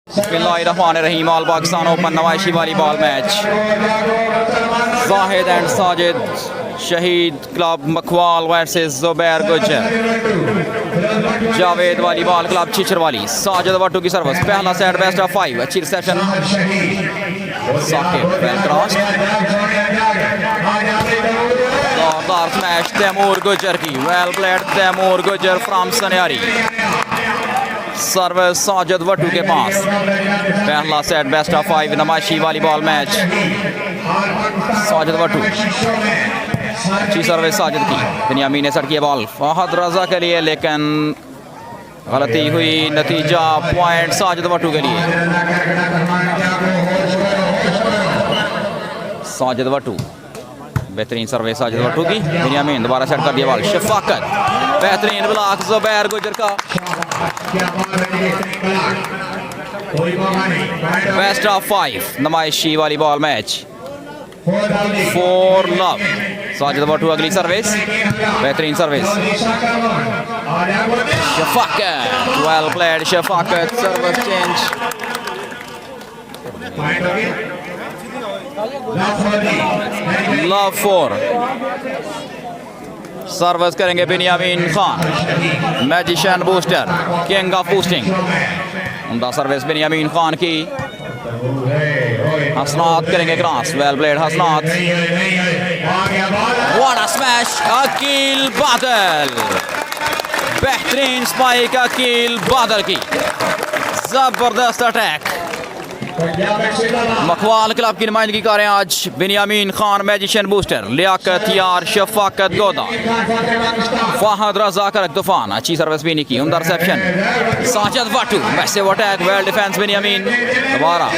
बिस्मिल्लाहिर्रहमानिर्रहीम। All Pakistan open नवाशी volleyball match. Zahid and Sajid Shaheed club Makhwal versus Zubair Gujjar Javed volleyball club Chichharwali. Sajid Wattoo की सर्विस, पहला सेट बेस्ट ऑफ 5, अच्छी रिसेप्शन, साकिब वेल क्रॉस, जोरदार स्मैश तैमूर गुज्जर की, well played Taimur Gujjar from Saniyari. Service Sajid Wattoo के पास, पहला सेट बेस्ट ऑफ 5 नमाशी वॉलीबॉल मैच। साजिद वट्टू, अच्छी सर्विस साजिद की, बिन्यामीन ने सट किया बॉल फहद रजा के लिए, लेकिन गलती हुई, नतीजा पॉइंट साजिद वट्टू के लिए। साजिद वट्टू, बेहतरीन सर्विस साजिद वट्टू की, बिन्यामीन दोबारा सेट कर दिया बॉल, शफाकत, बेहतरीन ब्लॉक जुबैर गुज्जर का। बेस्ट ऑफ 5 नमाइशी volleyball match, 4 love. Sajid Wattoo अगली सर्विस, बेहतरीन service, Shafaqat, well played Shafaqat, service change, love 4। Service करेंगे Binyamin Khan, magician booster, king of boosting. उमदा सर्विस बिन्यामीन खान की, हसनात करेंगे cross, well played Hasnat, what a smash, Aqeel Badal, बेहतरीन स्पाइक अकील बादल की, जबरदस्त अटैक। मखवाल क्लब की नुमाइंदगी कर रहे हैं आज बिन्यामीन खान, मैजिशियन बूस्टर, लियाकत यार, शफाकत गोदा, फहद रजा का तूफान, अच्छी सर्विस भी नहीं की, उमदा reception, Sajid Wattoo, massive attack, well defence Binyamin, दोबारा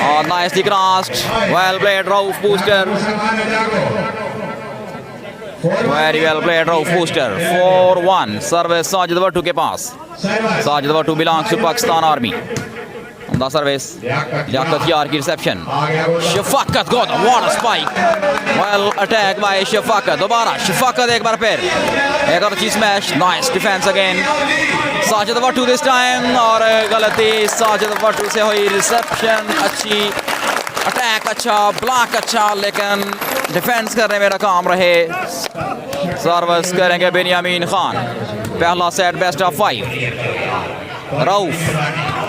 और nicely crossed, well played Rauf booster, very well played Rauf booster, 4-1। Service Sajid Wattoo के पास, Sajid Wattoo belongs to Pakistan army. उमदा सर्विस, लियाकत यार की reception, Shafaqat Goda, what a spike, well attack by Shafaqat, दोबारा शफाकत एक बार फिर, एक और अच्छी smash, nice defence again Sajid Wattoo this time, और गलती साजिद वट्टू से हुई, रिसेप्शन अच्छी, अटैक अच्छा, ब्लॉक अच्छा, लेकिन डिफेंस करने में नाकाम रहे। सर्विस करेंगे बिन्यामीन खान, पहला set best of 5। Rauf,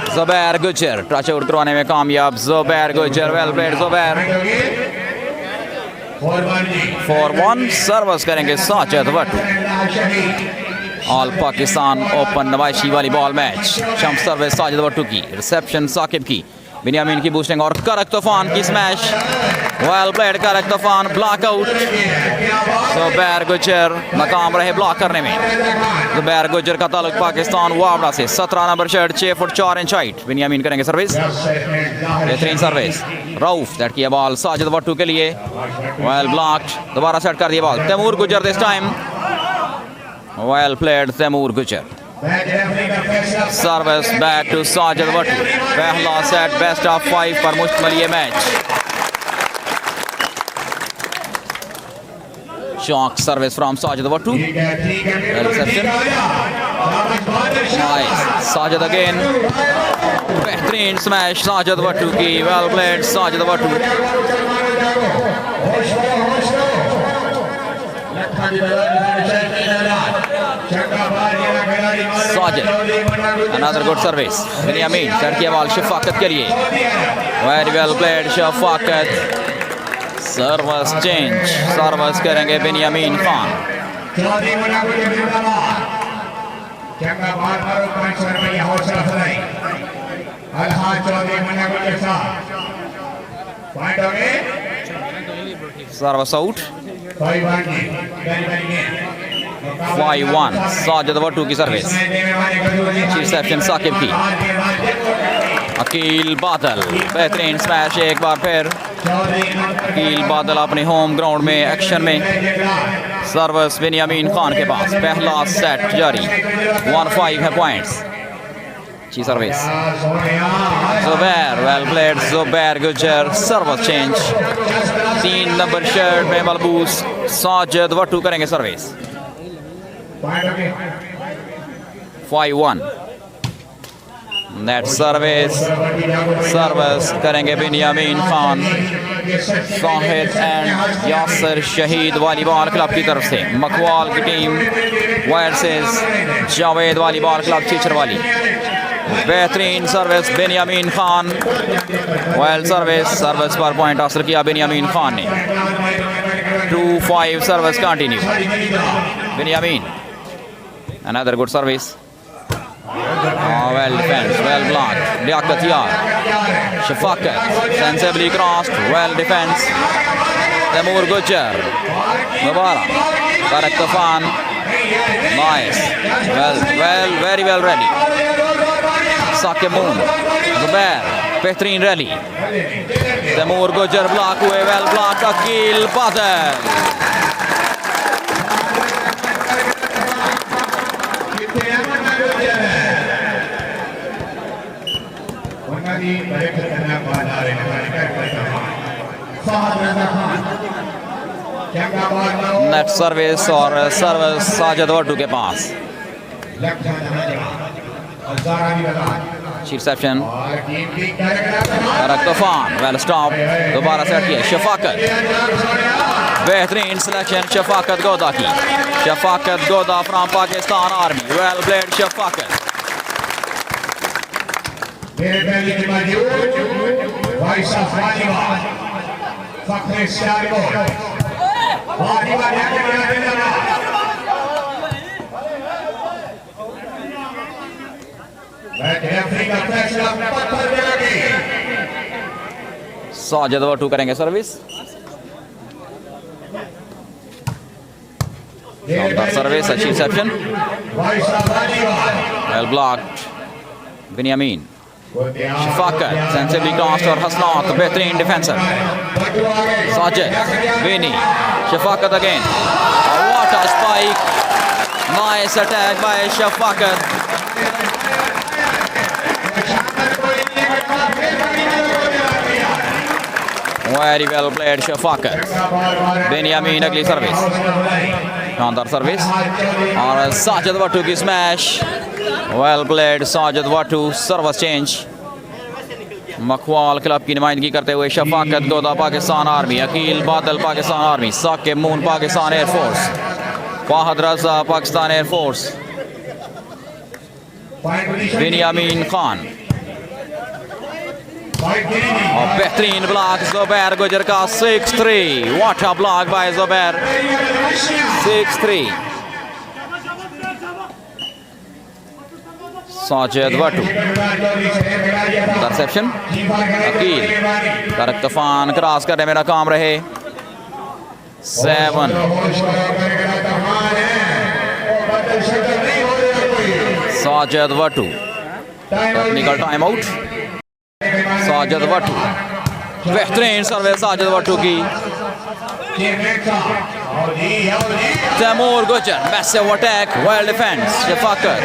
Zubair Gujjar touch out करवाने में कामयाब, Zubair Gujjar, well played Zubair, 4-1। Service करेंगे साजिद वट्टू। ऑल पाकिस्तान ओपन नवाशी वॉलीबॉल मैच, शम सर्विस साजिद वट्टू की, रिसेप्शन साकिब की, बिन्यामीन की बूस्टिंग और करक तूफान की स्मैश, वेल प्लेड करक तूफान, ब्लॉक आउट, जुबैर गुज्जर नाकाम रहे ब्लॉक करने में। जुबैर गुज्जर का ताल्लुक पाकिस्तान वावड़ा से, 17 number shirt, 6 foot 4 inch height. Binyamin करेंगे सर्विस, बेहतरीन सर्विस, रऊफ सेट किया बॉल साजिद वट्टू के लिए, वेल ब्लॉक्ड, दोबारा सेट कर दिया ball, Taimur Gujjar this time, well played Taimur Gujjar. Service back to Sajid Wattoo, पहला सेट बेस्ट ऑफ 5 पर मुश्तमिल ये मैच। Shock service from Sajid Wattoo, reception, nice, Sajid again, बेहतरीन स्मैश साजिद वट्टू की, well played Sajid Wattu. Sajid, another good service, Binyamin set किया बॉल शफाकत के लिए, very well played Shafaqat, service change, service करेंगे बिन्यामीन खान। Service out, 5-1। साजिद वट्टू की सर्विस, रिसेप्शन साकिब की, अकील बादल, बेहतरीन स्मैश एक बार फिर, अकील बादल अपने होम ग्राउंड में एक्शन में। सर्विस बिन्यामीन खान के पास, पहला सेट जारी, 1-5 है पॉइंट्स। अच्छी service, Zubair, well played Zubair Gujjar, service change, 3 number shirt में मलबूस साजिद वट्टू करेंगे सर्विस, 5-1। नेट सर्विस करेंगे Binyamin Khan. Sahid and Yasir Shaheed volleyball club की तरफ से मकवाल की team versus Javed volleyball club Chicharwali. बेहतरीन service Binyamin Khan, well service पर पॉइंट हासिल किया बिनियामीन खान ने। 2-5 service continue. Binyamin another good service, well defense, well blocked. Liaquat Yar, Shafaqat, sensibly crossed, well defense. Taimoor Gujjar, Mubarak, Tarak Tufan, nice, very well ready. Saqib Moon, Zubair, बेहतरीन rally. Taimur Gujar block हुए, well block. Aqeel Badal, net service और service Sajid Wattoo के पास। Reception Toofan, well stop, दोबारा set किया। शफाकत, बेहतरीन selection Shafaqat Goda की। Shafaqat Goda from Pakistan army, well played Shafaqat. Sajid Wattoo करेंगे सर्विस। सर्विस, अच्छी reception, well blocked. Binyamin, Shafaqat, sensibly crossed और हसनात, बेहतरीन डिफेंसर। Sajid, Bini, Shafaqat again, what a spike, nice attack by Shafqat. Very well played Shafaqat. Binyamin अगली सर्विस, शानदार सर्विस और साजिद वट्टू की smash, well played Sajid Wattoo. Service change, Makhwal club की नुमाइंदगी करते हुए Shafaqat Goda Pakistan army, Aqeel Badal Pakistan army, Saqib Moon Pakistan air force, Fahad Raza Pakistan air force, Binyamin Khan और बेहतरीन ब्लॉक जुबैर गुजर का 6-3। What a block by Zubair, 6-3। Sajid Wattoo, interception. Aqeel, Tariq Toofan cross करने में नाकाम रहे। 7। Sajid Wattoo, technical time out. Sajid Wattoo, बेहतरीन सर्विस साजिद वट्टू की। तैमूर गुजर, massive attack, well defence Shafaqat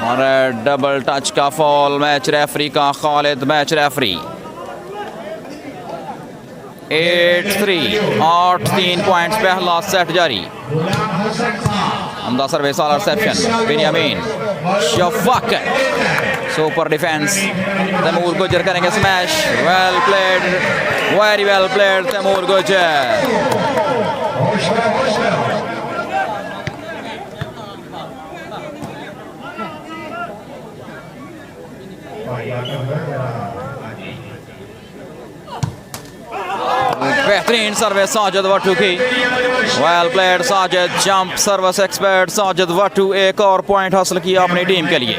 और डबल टच का फॉल। मैच रेफरी का खालिद, मैच रेफरी। 8-3, 8-3 पॉइंट्स, पहला सेट जारी। अमदा सर्विस और reception, Binyamin, Shafaqat, super defence. Taimur गुजर करेंगे smash, well played, very well played Taimur गुजर। बेहतरीन सर्विस साजिद वट्टू की, well played Sajid. Jump service expert Sajid Wattoo, एक और पॉइंट हासिल किया अपनी टीम के लिए।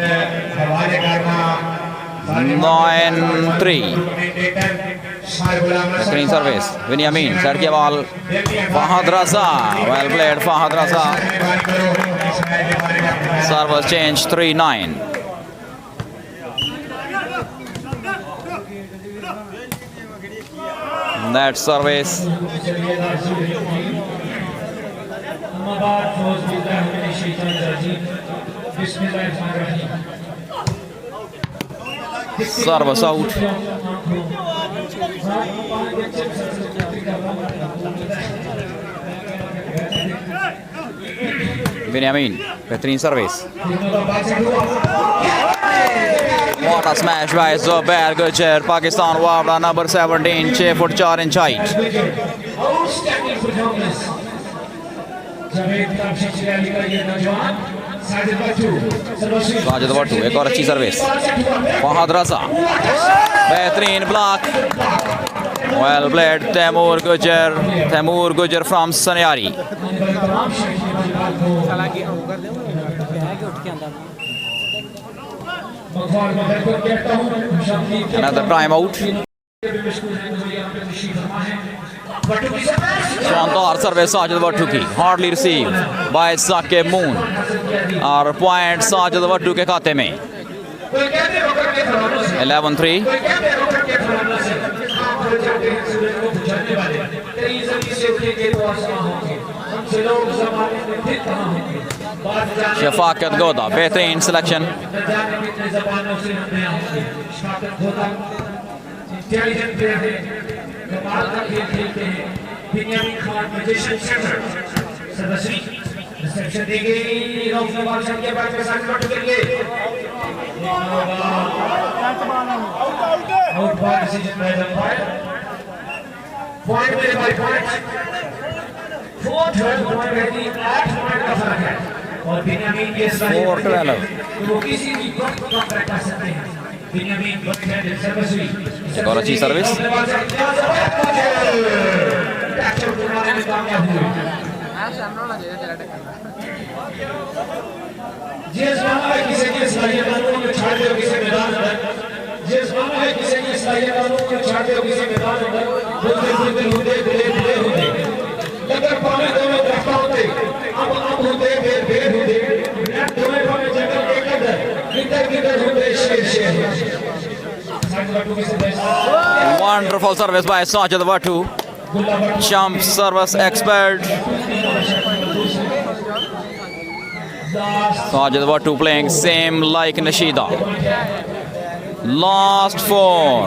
9-3। स्क्रीन सर्विस, बिनियामीन, सेट के ball, Fahad Raza, well played Fahad Raza. Service change, 3-9। That service, service out. Binyamin, बेहतरीन service. What a smash by Zubair Gujar. Pakistan Wabra number 17, 6 foot 4 inch height. Outstanding performance. Javed Tabsheer Chirali का ये नौजवान साजिद बट्टू एक और अच्छी सर्विस. फहद रजा, बेहतरीन block. Well played Taimur Gujar from Sanyari. Another time out. शानदार service Sajid Battoo की, hardly receive by Saqib Moon और पॉइंट साजिद बट्टू के खाते में. 11-3. शफाकत गोदा, बेहतरीन सिलेक्शन. कमाल का खेल खेलते हैं. बिन्यामीन खान मैजिशियन सेंटर सर्वश्री रिसेप्शन दी गई. रॉफ ने बॉल शॉट के बाद में साथ बट्टू के लिए out ball decision by umpire. Point मेरे भाई पॉइंट 4 पॉइंट रहती 8 पॉइंट का फर्क है और बिन्यामीन के साथ वो किसी भी वक्त कॉन्ट्रैक्ट कर सकते हैं. बिन्यामीन बैकहैंड सर्वश्री एक और अच्छी सर्विस. जिस मामला है किसी की सलाहियतों को छाड़ दो किसी मैदान में. जिस मामला है किसी की सलाहियतों को छाड़ दो किसी मैदान में. बुलबुल होते बिले होते लगर पाने दोनों दफ्ता होते अब होते बेर होते दोनों पाने जंगल के किधर होते शेर. Wonderful service by Sajid Bhattu. Jump service expert. Sajid Bhattu playing same like Nashida. Last four.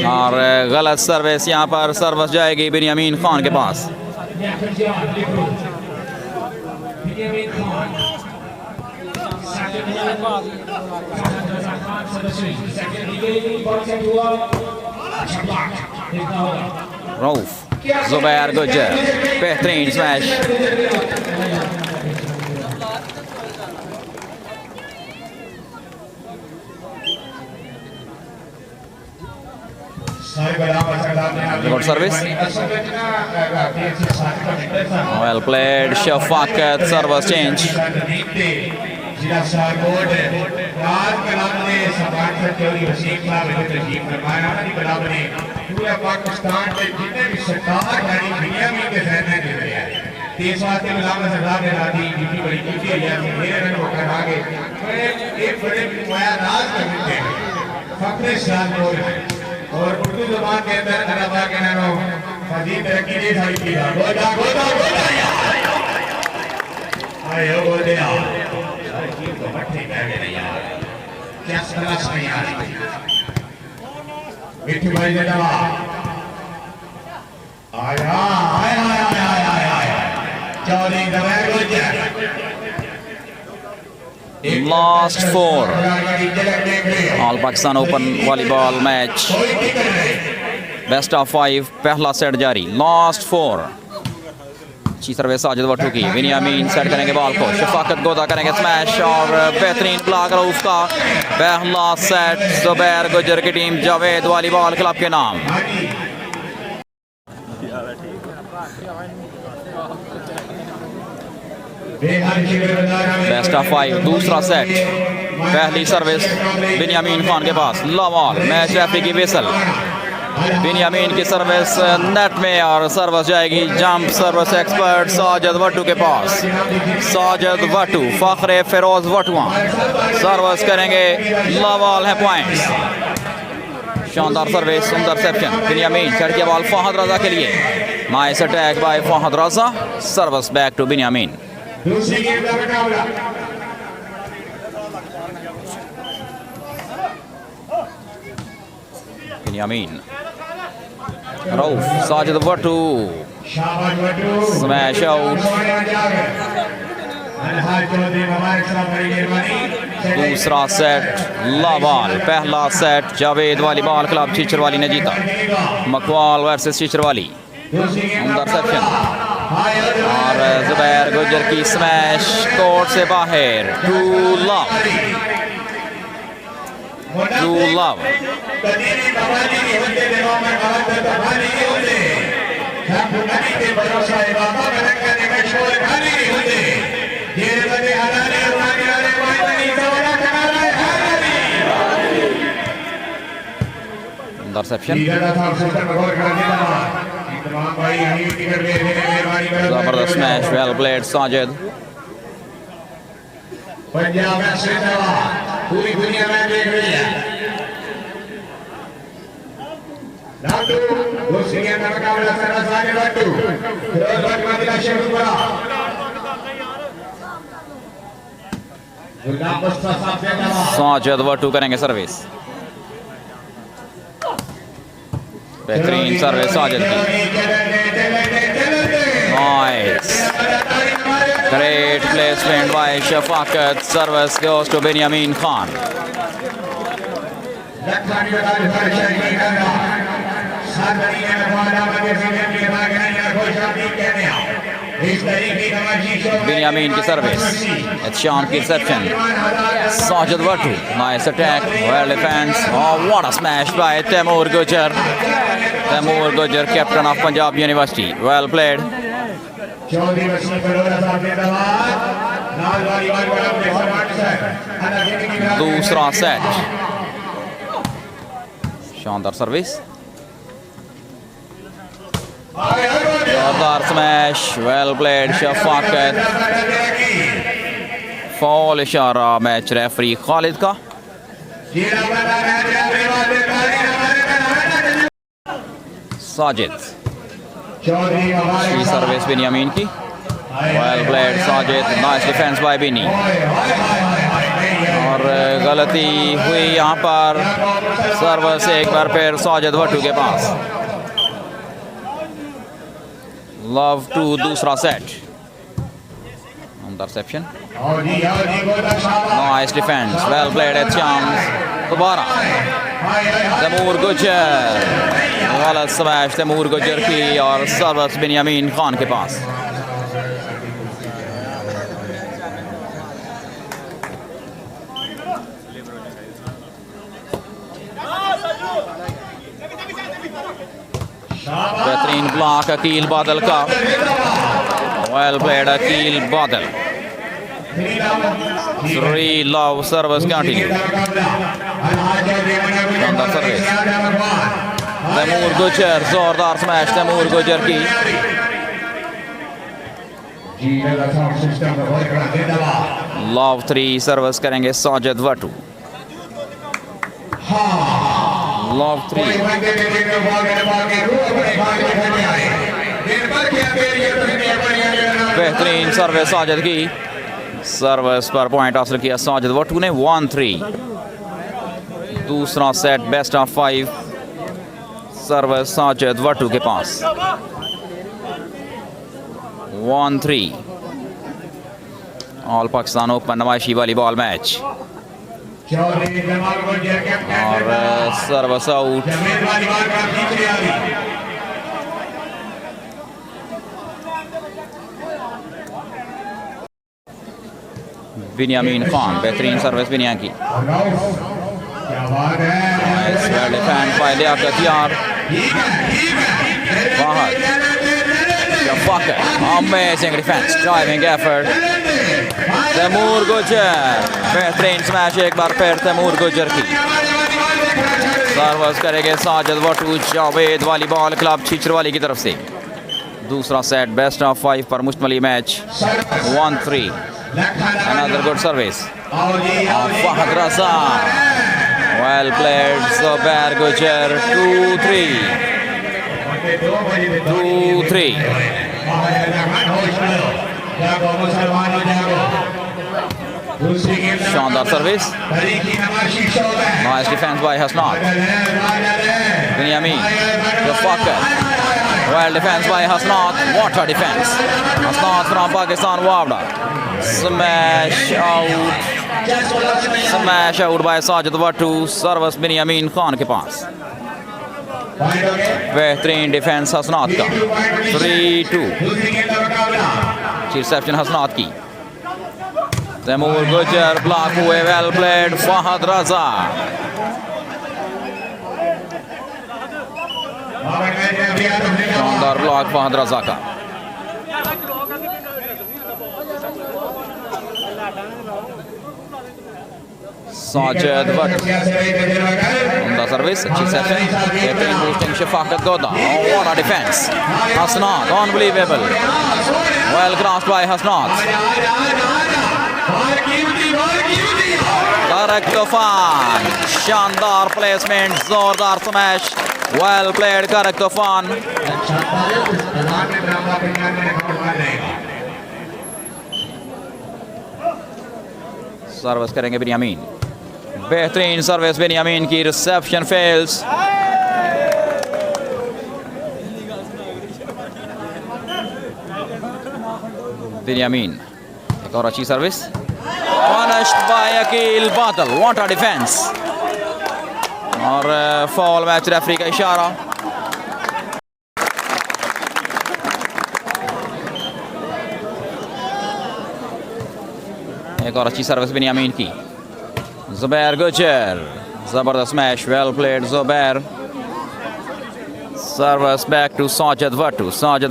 और गलत सर्विस यहाँ पर सर्विस जाएगी बिन्यामीन खान के पास. रऊफ, जुबैर गुजर, बेहतरीन smash. Good service. Well played. Shafaqat service change. जिला शाहकोट राज कलाम ने समाज सत्योरी वसीम साहब ने तजीब फरमाया कि कलाम ने पूरे पाकिस्तान में जितने भी सरकार यानी बिन्यामीन के सहने दे रहे हैं. तेज बात के कलाम ने सरदार ने राती ड्यूटी बड़ी की थी या मेरे रन होकर आगे एक बड़े माया राज कर देते हैं. फखरे शाहकोट और उर्दू ज़बान के अंदर अरबा के नाम मजीद तरक्की नहीं सारी की है. गोदा आए हो गोदे आओ तो मट्टी बह गए यार. क्या सलाह है यार. मिठू भाई जनाब आया चौधरी दबाए गुजर. Last four. All Pakistan Open volleyball match. Best of 5. पहला सेट जारी. Last four. अच्छी सर्विस साजिद बट्टू की. बिन्यामीन सेट करेंगे बॉल को. शफाकत गोदा करेंगे स्मैश और बेहतरीन ब्लॉक रऊफ का. पहला सेट जुबैर गुजर की टीम जावेद वॉलीबॉल क्लब के नाम. बेस्ट ऑफ 5 दूसरा सेट. पहली सर्विस बिन्यामीन खान के पास. लॉबॉल मैच रेफरी की विसल. बिन्यामीन की सर्विस नेट में और सर्विस जाएगी jump service expert Sajid Battoo के पास. साजिद बट्टू फखरे फिरोज बटुआ सर्विस करेंगे. लॉबॉल है पॉइंट्स. शानदार सर्विस सुंदर सेप्शन. बिन्यामीन चढ़ के बॉल फहद रजा के लिए. Nice attack by Fahad Raza. Service back to Binyamin. दूसरी गेम का मुकाबला Binyamin. Rauf, Sajid Wattu. शाबाश बट्टू Smash out. अनहार चौधरी मुबारक साहब बड़ी मेहरबानी दूसरा सेट लावाल, पहला set Javed volleyball club चिचरवाली ने जीता। मकवाल वर्सेस चिचरवाली। इंटरसेप्शन और जुबैर गुजर की स्मैश कोर्ट से बाहर। टू लव कदीरी बाबाजी की होते दिनों में मोहब्बत खाली नहीं होते सब नबी पे भरोसा है बाबा बरक करने का शोर खाली नहीं होते ये बदे हलाले अल्लाह के नारे वाली सवाला करा है इंटरसेप्शन। इधर था सिस्टम गौर कर देना तमाम भाई हनी टिकट ले लेने मेहरबानी करो जबरदस्त smash, well played Sajid. Punjab में श्रीलंका पूरी दुनिया में देख रही है लाडू दूसरी गेंद का मुकाबला सरस आगे लाडू फिरोज भट्ट मदिना शेख बड़ा गुलाम मुस्तफा साहब से जवाब साजिद वट्टू करेंगे सर्विस। बेहतरीन सर्विस साजिद की। Nice, great placement by Shafaqat. Service goes to Binyamin Khan. Lucknow का रिफर शरीफ करना सादरी ने वाला मगे से के भाग नहीं है कोई शादी कहने आओ इस तरीके का मर्जी शो बिन्यामीन की सर्विस। इत्शाम की reception. Sajid Wattoo, nice attack, well defence. Oh, what a smash by Taimur Gujar. Taimur Gujar, captain of Punjab University. Well played. Chaudhry Waseem Balora sahab ने दबाव लाल वाली बाल बड़ा अपने फरमान से दूसरा सेट। शानदार सर्विस, जोरदार smash, well played Shafqat. Fall इशारा मैच रेफरी खालिद का। साजिद की सर्विस बिन्यामीन की। Well played Sajid, nice defence bye बिनी। और गलती हुई यहाँ पर। सर्विस एक बार फिर साजिद वट्टू के पास। लव टू दूसरा set. Interception, nice defence, well played at chance. दोबारा तैमूर गुजर, गलत स्मैश तैमूर गुजर की और सर्विस बिन्यामीन खान के पास। बेहतरीन ब्लॉक अकील बादल का। वेल प्लेड अकील बादल। 3 लव सर्विस कंटिन्यू। शानदार सर्विस, तैमूर गुजर, जोरदार स्मैश तैमूर गुजर की। लव 3 सर्विस करेंगे साजिद वट्टू। लव 3 बेहतरीन सर्विस साजिद की। सर्विस पर पॉइंट हासिल किया साजिद वट्टू ने। 1-3 दूसरा set best of 5। Service Sajid Wattoo के पास। 1-3 ऑल पाकिस्तान ओपन नुमाइशी वॉलीबॉल मैच। और सर्विस आउट। बिन्यामीन खान, बेहतरीन सर्विस बिनिया की। Defend by Liaqat Yar. Amazing defence, driving effort. Taimur गुजर, बेहतरीन स्मैश एक बार फिर तैमूर गुजर की। सर्विस करेंगे साजिद वट्टू जावेद वॉलीबॉल क्लब चिचरवाली की तरफ से। दूसरा सेट बेस्ट ऑफ 5 पर मुश्तमिल match. 1-3 another good service of Fahad Raza. Well played Zubair Gujar. 2-3 2-3 दूसरी गेंद शानदार सर्विस। तरीकी नवाशी शॉट है nice defence bye Hasnat. Binyamin, Shafaqat. Well defense by Hasnat. What a defense. Hasnat from Pakistan waved. Smash out. Smash out by Sajid Wattu. Service Binyamin Khan के पास। बेहतरीन defence हसनात का। 3-2। दूसरी गेंद का मुकाबला रिसेप्शन हसनात की। Taimur Gujar block हुए। वेल प्लेड फहद रजा। शानदार ब्लॉक फहद रजा का। साजिद भट्ट उम्दा सर्विस अच्छी सेशन बेहतरीन boosting Shafaqat Goda what a defence Hasnat unbelievable well crossed by Hasnat Tariq Toofan शानदार प्लेसमेंट जोरदार स्मैश वेल प्लेड करक तूफान सर्विस करेंगे बिन्यामीन बेहतरीन सर्विस बिन्यामीन की रिसेप्शन फेल्स बिन्यामीन एक और अच्छी सर्विस पनिश्ड बाय अकील बादल व्हाट अ डिफेंस और फॉल मैच रेफरी का इशारा एक और अच्छी सर्विस बिन्यामीन की जुबैर गुजर जबरदस्त match well played Zubair service back to Sajid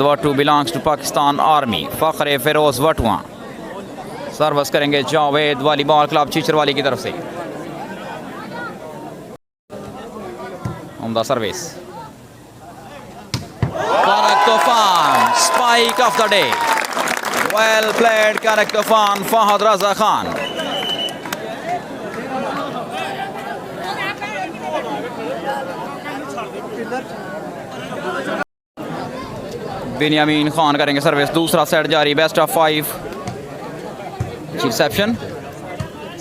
Wattoo belongs to Pakistan army Fakhre Feroz वटवा सर्विस करेंगे जावेद वॉलीबॉल क्लब चीचरवाली की तरफ से उम्दा सर्विस करक तूफान spike of the day well played करक तूफान फहद रजा खान बिन्यामीन खान करेंगे सर्विस दूसरा सेट जारी best of 5 reception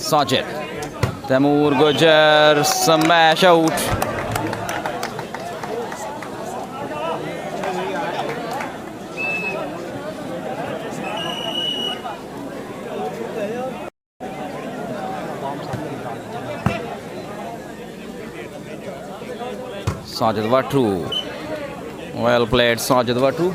Sajid Taimur गुजर smash out Sajid Wattoo well played Sajid Wattoo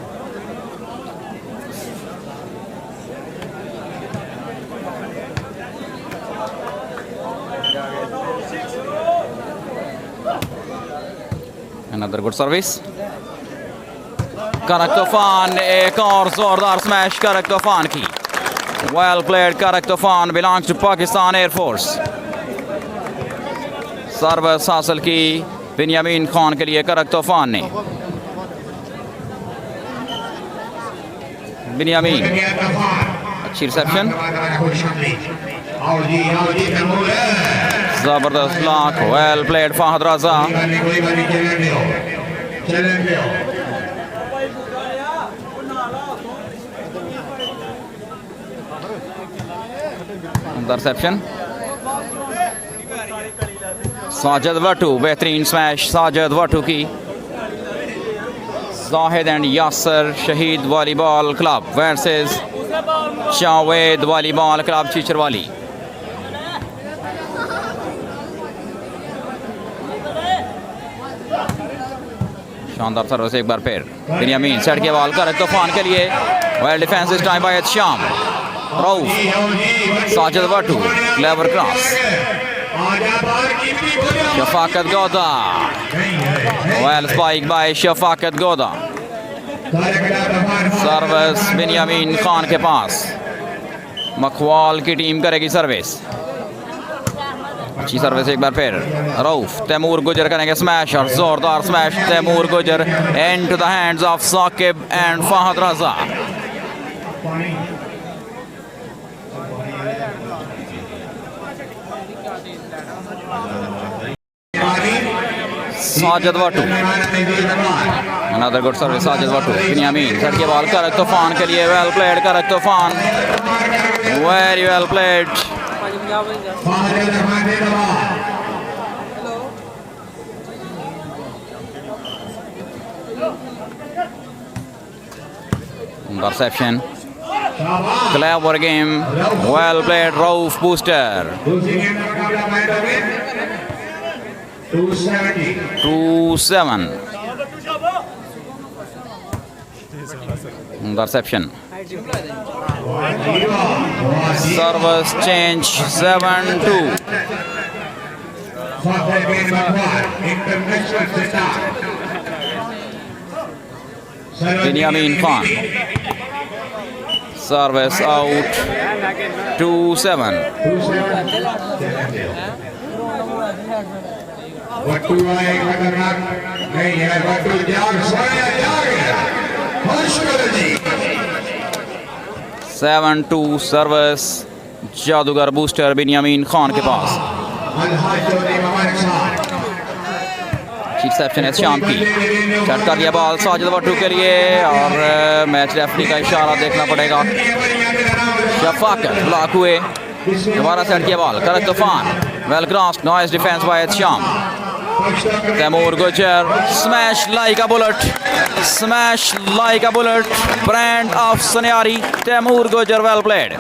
another good service करक तूफान एक और जोरदार स्मैश करक तूफान की वेल प्लेड करक तूफान belongs to Pakistan air force service हासिल की बिन्यामीन खान के लिए करक तूफान ने बिन्यामीन अच्छी रिसेप्शन जबरदस्त block well played Fahad Raza interception Sajid Wattoo बेहतरीन स्मैश साजिद वट्टू की Zahid and Yasir Shaheed volleyball club versus Javed volleyball club Chicharwali शानदार सर्विस एक बार फिर बिन्यामीन सेट के बॉल करक तूफान के लिए वेल डिफेंस इस टाइम बाय शाम रऊफ साजिद वट्टू क्लेवर क्रॉस शफाकत गोदा well spike bye Shafqat Goda service Binyamin Khan के पास मखवाल की टीम करेगी सर्विस अच्छी सर्विस एक बार फिर रऊफ तैमूर गुजर करेंगे स्मैश और जोरदार smash Taimur Gujjar and to the hands of Saqib and Fahad Raza Sajid Wattoo another good service Sajid Wattoo Binyamin set के बॉल करक तूफान के लिए वेल प्लेड करक Toofan very well played Fahad Rehman जिंदाबाद Interception. शाबाश Clever game. Well played, Rauf Booster. दूसरी गेम का मुकाबला पॉइंट हो गया 270 2-7. Interception. Service change 7-2. Fakhar bin Makwar international star Binyamin Khan. Service out 2-7. Wattoo आए खतरनाक नहीं है वट्टू जाग सोया जाग हर्षकर जी 7-2 सर्विस जादूगर बूस्टर बिन्यामीन खान के पास. अलहाज चौधरी मुबारक साहब रिसेप्शन है शाम की. कट कर दिया बॉल साजिद वट्टू के लिए और मैच रेफरी का इशारा देखना पड़ेगा. शफाकत ब्लॉक हुए. दोबारा सेट किया ball. Karak Toofan. Well cross. Nice defence by Sham. Taimur गुजर. Smash like a bullet. Smash like a bullet. Brand of Sanyari. Taimur Gujjar. Well played.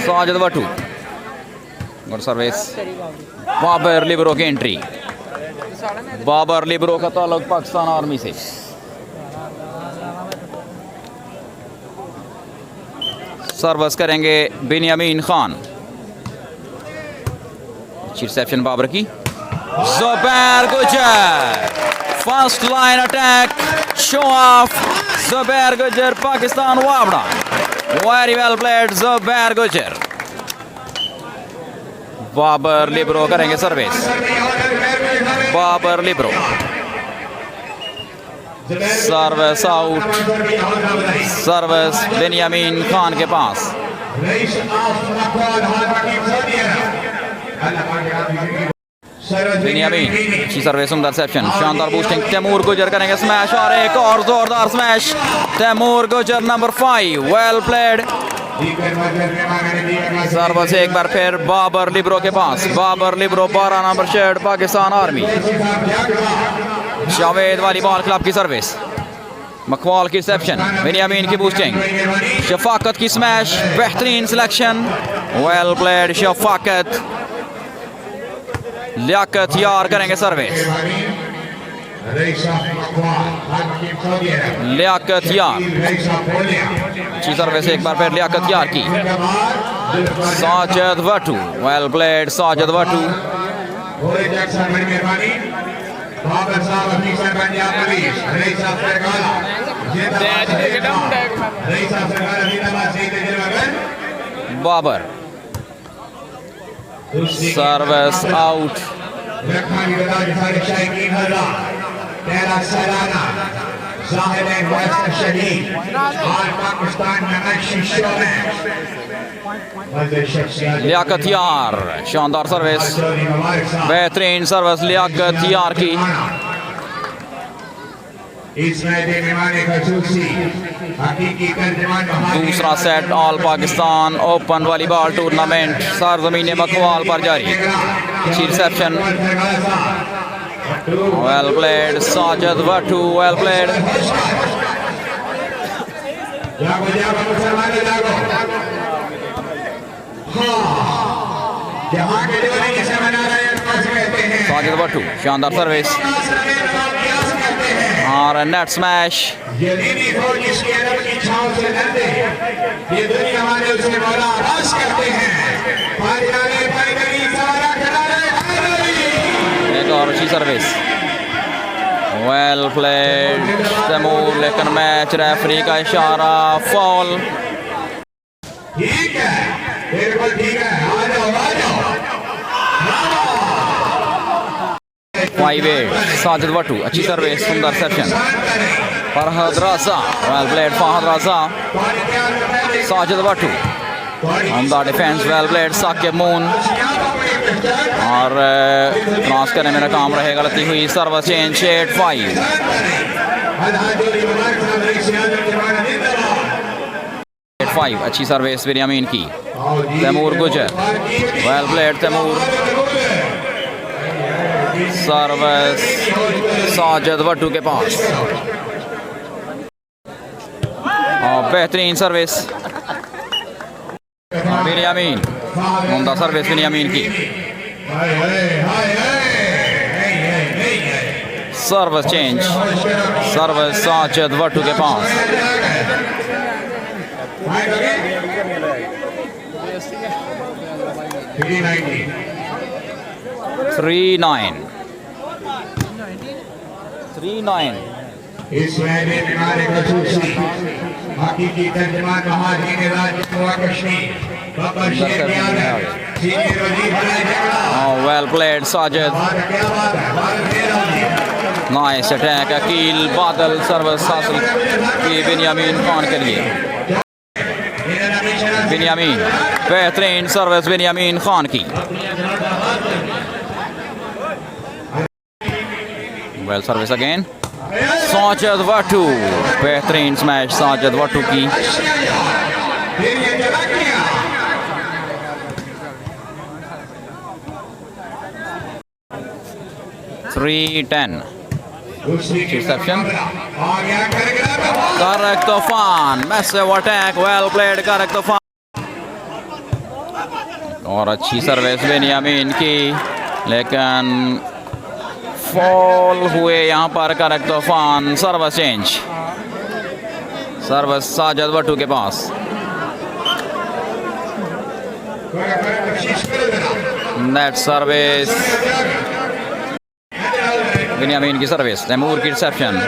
Sajid Wattoo. Good service. Babar libero की एंट्री. बाबर लिबरो का ताल्लुक पाकिस्तान आर्मी से. सर्विस करेंगे बिन्यामीन खान. रिसेप्शन बाबर की. Zubair Gujar. First line attack. Show off. Zubair Gujar. Pakistan Wabda. Very well played. Zubair Gujar. Babar libero करेंगे service. Babar libero. Service out. Service Binyamin Khan के पास. बिन्यामीन अच्छी सर्विस. सुंदर सेप्शन. शानदार बूस्टिंग. तैमूर गुजर करेंगे स्मैश और एक और जोरदार स्मैश. तैमूर गुजर नंबर 5. Well played. सर्विस एक बार फिर बाबर लिब्रो के पास. Babar libero 12 number shirt Pakistan army. Javed volleyball club की सर्विस. मकवाल की रिसेप्शन. बिन्यामीन की बूस्टिंग. शफाकत की स्मैश. बेहतरीन selection. Well played Shafaqat. Liaqat Yar करेंगे सर्विस. लियाकत यार. अच्छी सर्विस एक बार फिर लियाकत यार की. Sajid Wattoo. Well played Sajid Wattoo. Babar. Service out. Liaqat Yar. शानदार सर्विस. बेहतरीन सर्विस लियाकत यार की. दूसरा set all Pakistan open volleyball tournament सरजमीन मकवाल पर जारी. Reception. Well played Sajid Wattoo. Well played. Sajid Wattoo. शानदार सर्विस और नेट स्मैश. एक और अच्छी सर्विस. Well played Taimur. लेकिन मैच रेफरी का इशारा फॉल. ठीक है बिल्कुल ठीक है. आ जाओ आ जाओ. 5-8 साजिद वट्टू. अच्छी सर्विस. सुंदर सेप्शन. Farhad Raja. Well played Fahad Raja. Sajid Wattoo. On the defence. Well played Saqib Moon. और क्रॉस करने में नाकाम रहे. गलती हुई. Service change 8-5. 8-5 5. अच्छी सर्विस बिन्यामीन की. तैमूर गुजर. Well played Taimur. Service Sajid Wattoo के पास. और बेहतरीन सर्विस बिन्यामीन. उम्दा सर्विस बिन्यामीन की. Service change. Service Sajid Wattoo के पास. 3-9. इस मैच में बीमार खसूसी हकीकी तर्जमान महाजीन राज्य कश्मीर बब्बर शेख यादव सीनियर वजीर बनाए झगड़ा. Well played Sajid. Nice attack Aqeel Badal. Service हासिल की बिन्यामीन खान के लिए. बिन्यामीन बेहतरीन सर्विस बिन्यामीन खान की. Well service again. Sajid Wattoo. बेहतरीन स्मैश साजिद वट्टू की. 3-10. Reception. Correct Tufan. Massive attack. Well played. Correct Tufan. और अच्छी सर्विस बिन्यामीन की, लेकिन फॉल हुए यहाँ पर. करेक्ट Toofan. Service change. Service Sajid Wattoo के पास. नेट सर्विस बिन्यामीन की सर्विस. तैमूर की reception.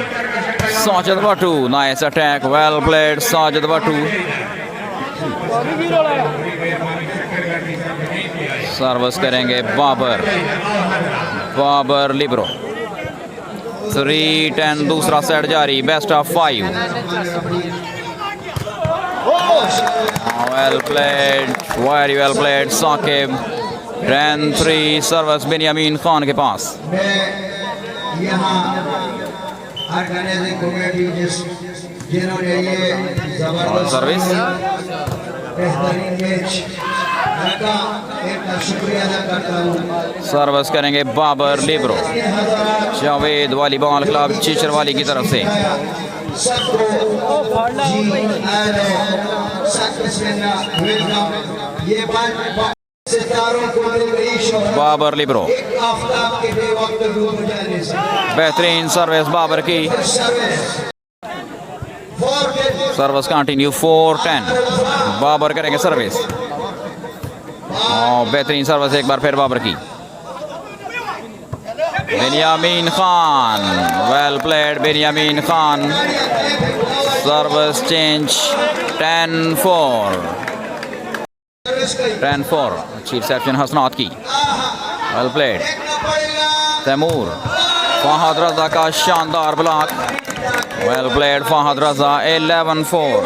Sajid Wattoo. Nice attack. Well played Sajid Wattoo. Service करेंगे बाबर. बाबर लिब्रो. 3-10. दूसरा सेट जारी. Best of 5. Well played. Very well played Saqib. 10-3. Service Binyamin Khan के पास. यहाँ ऑर्गेनाइजिंग कमेटी जिन्होंने ये जबरदस्त सर्विस. बेहतरीन मैच का इनका शुक्रिया अदा करता हूँ. सर्विस करेंगे Babar libero. Javed volleyball club Chicharwali की तरफ से. सबको जी ये बात सितारों को मिल गई शोहरत. बाबर लिब्रो. एक आफताब के बेवक्त डूब जाने से बेहतरीन सर्विस बाबर की. Service continue. 4-10. बाबर करेंगे सर्विस. बेहतरीन सर्विस एक बार फिर बाबर की. Binyamin Khan. Well played Binyamin Khan. Service change. 10-4. 10-4. अच्छी रिसेप्शन हसनात की. Well played. तैमूर. फहद रजा का शानदार block. Well played Fahad Raza. 11-4.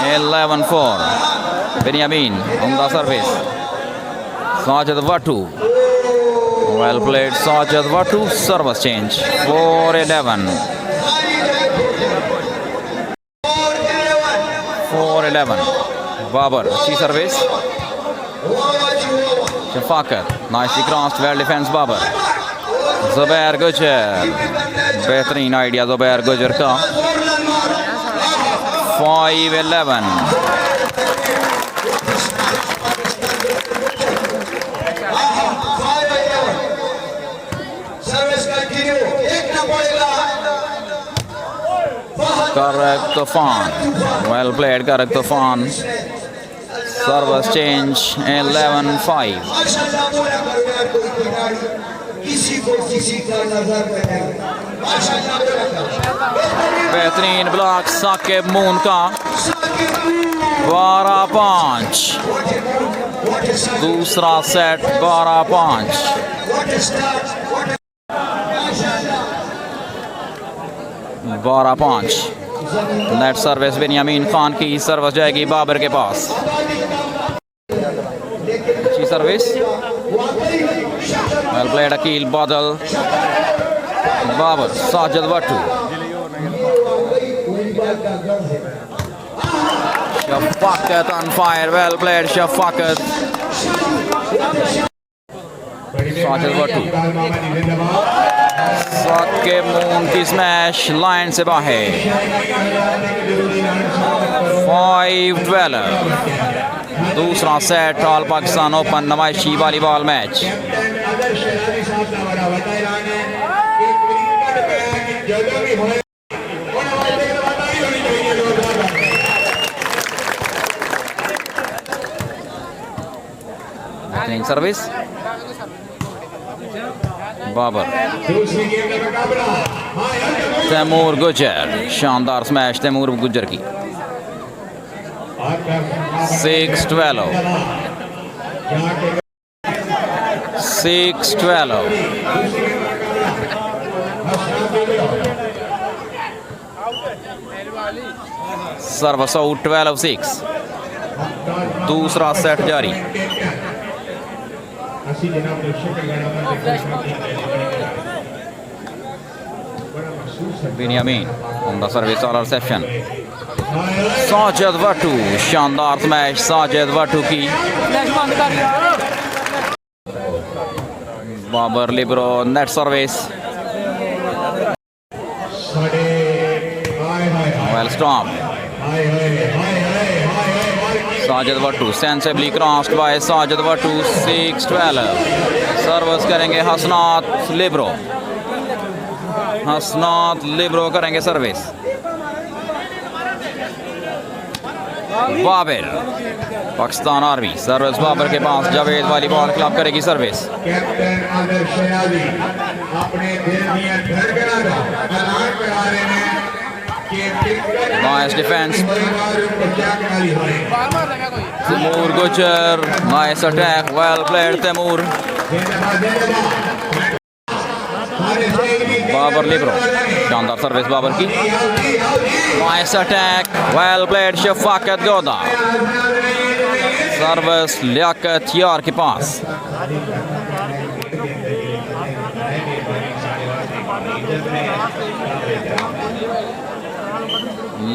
11-4. Binyamin. उम्दा service. Sajid Wattoo. Well played Sajid Wattoo. Service change. 4-11. 4-11. Babar. अच्छी service. Shafaqat. Nicely crossed. Well defence Babar. Zubair Gujar. बेहतरीन आइडिया ज़ुबैर गुजर का. 5-11. Correct Tufan. Well played. Correct Tufan. Service change. 11-5. किसी को किसी का नजर नहीं. बेहतरीन ब्लॉक साकिब मून का. 12-5. दूसरा set 12-5. 12-5. Net service Binyamin Khan की. सर्विस जाएगी बाबर के पास. अच्छी service. Well played Aqeel Badal. Babar. Sajid Wattoo. Shafaqat on fire. Well played, Shafaqat. Sajid Wattu. Sake Moon की स्मैश लाइन से बाहर. 5-12. दूसरा सेट ऑल पाकिस्तान ओपन नुमाइशी volleyball match. Service Babar. Taimur गुजर. शानदार स्मैश तैमूर गुजर की. 6-12. 6-12. Service out. 12-6. दूसरा सेट जारी. Benjamin on the service or reception. Sajid Wattu. शानदार स्मैश साजिद वट्टू की. Babar libero net service. Well stop. Sajid Wattoo sensibly crossed by Sajid Wattoo. 6-12. Service करेंगे हसनात लिब्रो. हसनात लिब्रो करेंगे service. Babar. Pakistan army service Babar के पास. जावेद वॉलीबॉल क्लब करेगी सर्विस. कैप्टन आदर्श शयादी अपने दिल दिया धड़कना का ऐलान करा रहे हैं कि nice defence. Taimur Gujar. Nice attack. Well played Taimur. Babar libero. शानदार सर्विस बाबर की. Nice attack. Well played Shafaqat Goda. Service Liaquat Yar के पास.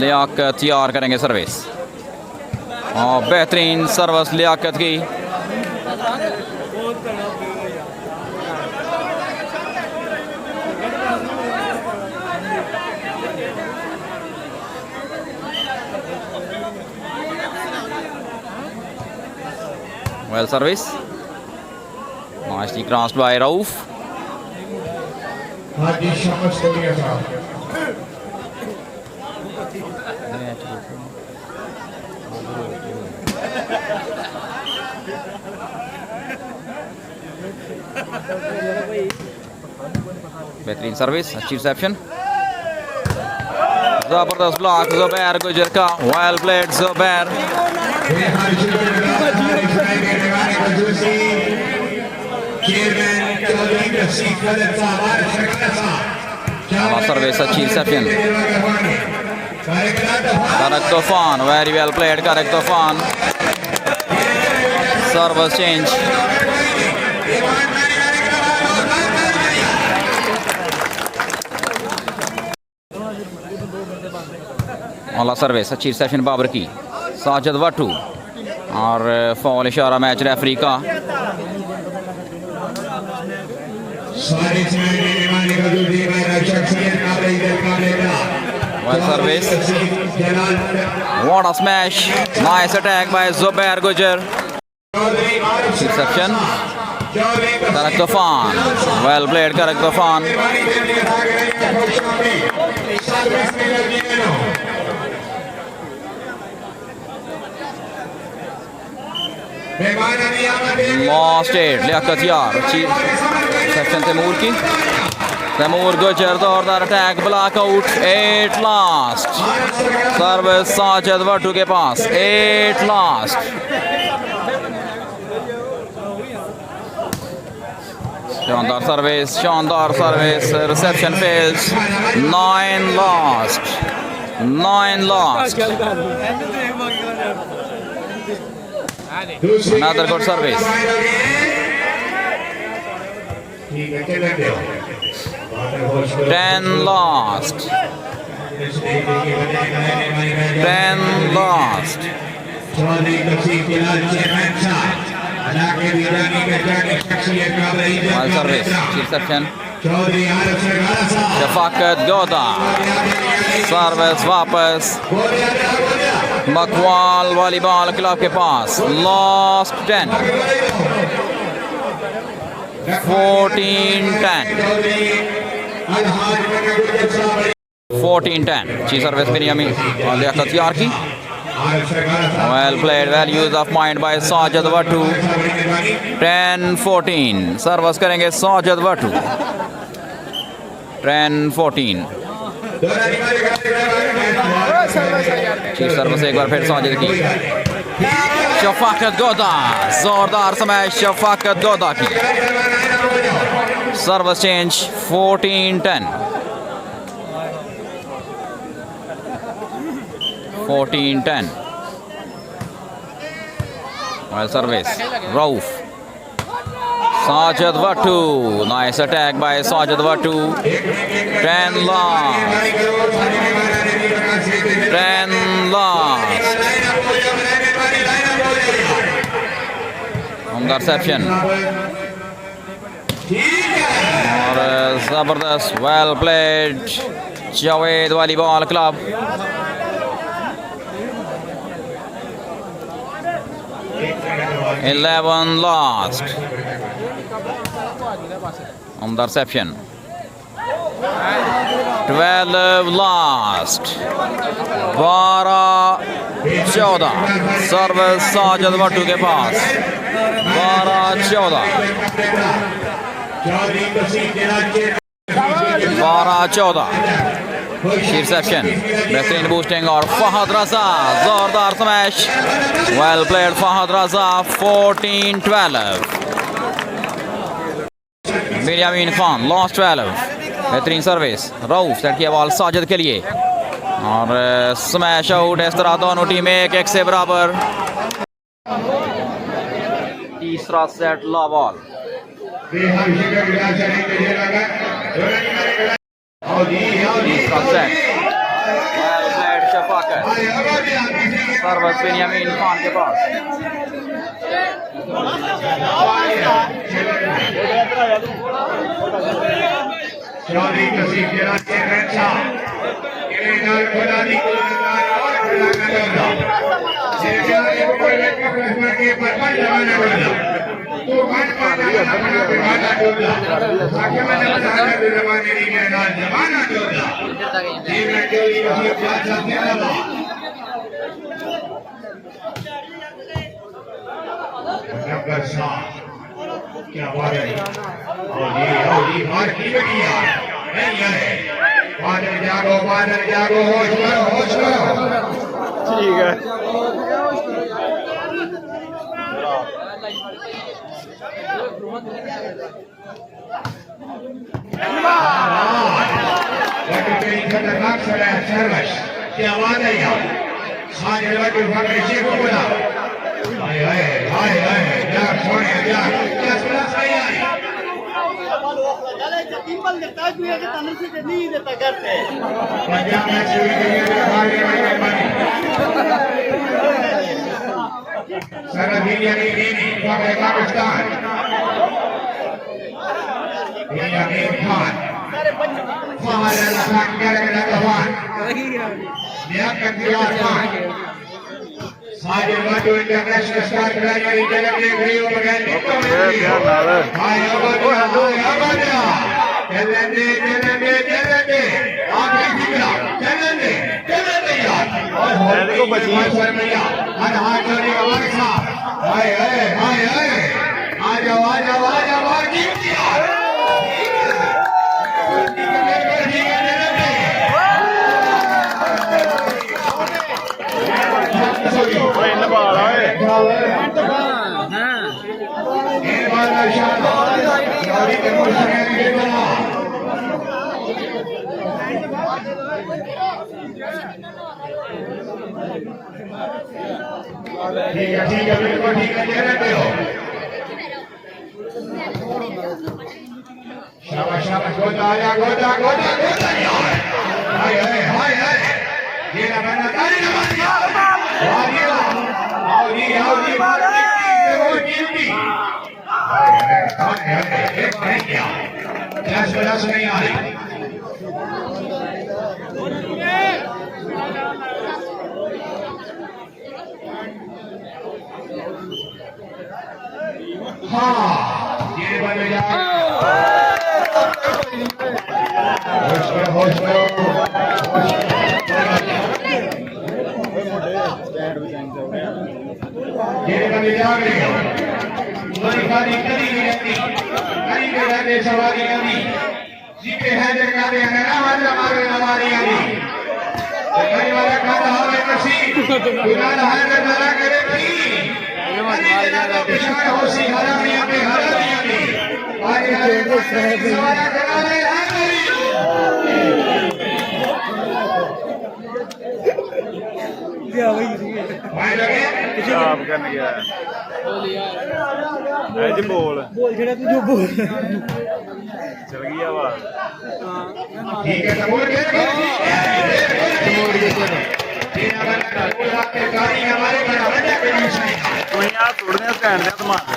लियाकत यार करेंगे सर्विस. और बेहतरीन सर्विस लियाकत की. Well service. Nicely crossed by Rauf. हाजी शमस को दिया था. बेहतरीन सर्विस. अच्छी रिसेप्शन. जबरदस्त ब्लॉक जुबैर गुजर का. Well played Zubair. सर्विस. अच्छी reception. Karak Toofan. Very well played करक तूफान. Service change. ऑला सर्विस. अच्छी रिसेप्शन बाबर की. साजिद वट्टू. और फॉल इशारा मैच रेफरी का. Well service. What a smash. Nice attack by Zubair Gujar. Reception. Karak Tufan. Well played Karak Tufan. Lost it. Liaqat Yar. अच्छी section Taimur की. तैमूर गुजर जोरदार attack. Block out. 8 last. Service Sajid Wattoo के पास. 8 लास्ट. शानदार सर्विस. शानदार service. Reception fails. 9 last. 9 last. Another good service. ठीक है चले दो 10 last. 10 last. Chaudhry Qasim Bilal chairman साहब अदा के वीरानी के जाने शख्सियत का रही Well service. Reception. Chaudhary Arif सरगारा साहब Shafaqat Goda. Service वापस. मकवाल वॉलीबॉल क्लब के पास. Last 10. 14-10. 14-10. She service Benjamin Liaquat Yarki. Well played, well use of mind by Sajid Wattu. 10-14. Service करेंगे Sajid Wattu. 10-14. ठीक सर्विस एक बार फिर साजिद की. शफाकत गोदा. जोरदार स्मैश शफाकत गोदा की. Service change 14-10. 14-10. Well service. Rauf. Sajid Wattu. Nice attack by Sajid Wattu. 10 last. 10 last. Interception. और जबरदस्त well played Javed volleyball club. Eleven last. Interception. 12 last. 12-14. Service Sajid Wattoo के पास. 12-14. 12-14. रिसेप्शन बेहतरीन बूस्टिंग और फहद रजा जोरदार स्मैश. वेल प्लेड फहद रजा. 14-12. बिन्यामीन खान लॉस्ट 12. बेहतरीन service. Rauf set किया ball Sajid के लिए और स्मैश आउट. इस तरह दोनों टीमें 1-1 से बराबर. तीसरा सेट ला बॉल. तीसरा set. Well played Shafaqat. Service Binyamin Khan के पास. चौधरी कसीम बिलाल चेयरमैन साहब इनाम खुदा दी को और खुदा का दौरा जिन्हें को कोई व्यक्ति प्रश्न के पर जमाना बोला तो मन पाना जमाना जमाना डोला आगे में जमाना जमाने नहीं है ना जमाना डोला जीवन के लिए ये बात सबने लगा नंबर 7 क्या बात है. और ये मार की बेटी यार नहीं है. बादल जागो होश करो. ठीक है. खतरनाक सर्विस की आवाज है यार. साजिद वट्टू पकड़े से को बोला हाय हाय हाय हाय यार छोड़े यार क्या सुना सही है. तीन बल देता है दुनिया के तंत्र से नहीं देता करते. पंजाब में चोरी करने के बाद सारा दुनिया की टीम पाकिस्तान बिन्यामीन खान फहद रजा खान गलगलान लियाकत खान साजिद वट्टू इंटरनेशनल स्टार खिलाड़ी जगत के गरीब बगैर हाय आबादिया चलने आखिरी फिक्रा चलने यार और को बचिए शर्मिया हाथ जोड़े हमारे साथ. हाय हाय हाय हाय आ जाओ यार. ठीक है बिल्कुल ठीक है. शाबाश शाबाश गोदा आया गोदा गोदा गोदा यार हाय हाय हाय हाय ये ना बना ताली ना मारिया आओ ये बात की वो गिनती हाय हाय एक नहीं किया क्लास क्लास नहीं आ रही हाँ ये बन जाए होश करो ये बन जाए बड़ी बारी करी नहीं रहती करी के रहते सवारी आदि जीते हैं जगह दे ना हमारे हमारी आदि कई वाला खाता है कसी गुनाह है नजरा करे की पिछाड़ होशी हरामिया पे हरामिया पे आगे सवारा करा ले क्या भाई भाई लगे खराब कर गया है जी बोल छड़ा तू जो बोल चल गया वा ठीक है तमोर के तेरा बंदा पूरा के गाड़ी हमारे बड़ा बड़ा के निशान तू यहाँ तोड़ने स्टैंड दे तुम्हारे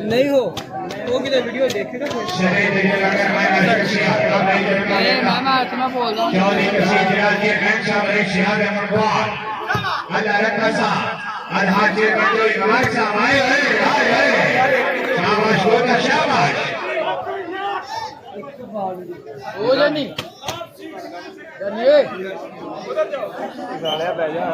नहीं हो वो किधर वीडियो देखेगा शरीर में लगा मैं कशी आपका नहीं जरूर मैं तुम्हें बोल रहा हूँ क्यों नहीं कशी जिला के हैंसा बड़े शिहाब अमरवार अल्लाह रखसा अल्लाह जे बंदो इमाम साहब आए हाय शाबाश होता शाबाश हो जानी जानिए साले बह जा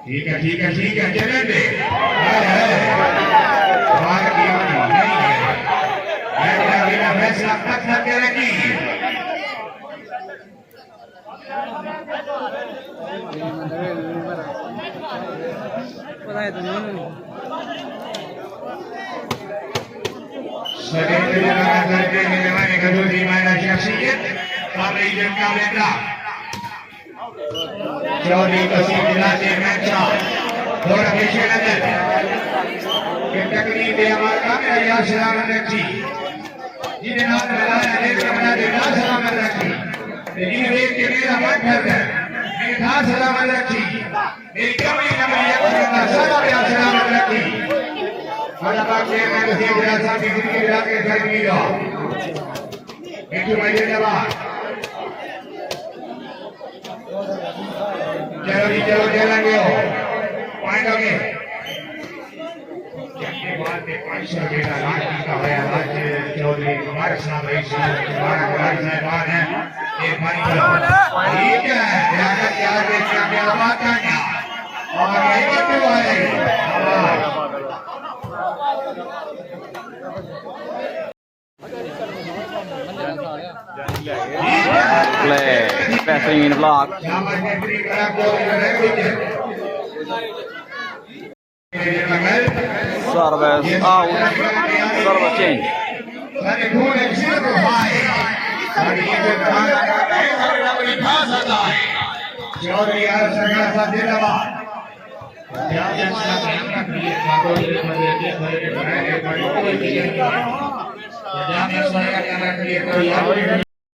ठीक है चलें दे बात किया नहीं है फैसला तक करके रखी चौधरी कसी जिला से मैचा थोड़ा पीछे नजर तकलीफ है हमारा काम है या सलामत रखी जिन्हें नाम लगाया देख के बना दे ना सलामत रखी लेकिन देख के मेरा मन भर गया मेरी खास सलामत रखी मेरी कमी नंबर एक करना सारा मेरा सलामत रखी और अब आप मैं कसी जिला साहब की जिंदगी मिला के घर में जाओ एक भाई जवाब चलो चलेंगे हो पॉइंट हो गए के बाद में 500 बेटा राजनीति का है आज चौधरी कुमार साहब हमारा कुमार साहबान है एक बारी ठीक है जाकर क्या देखना क्या बात है क्या और यही बात है Play, passing in block. Service out. Service change.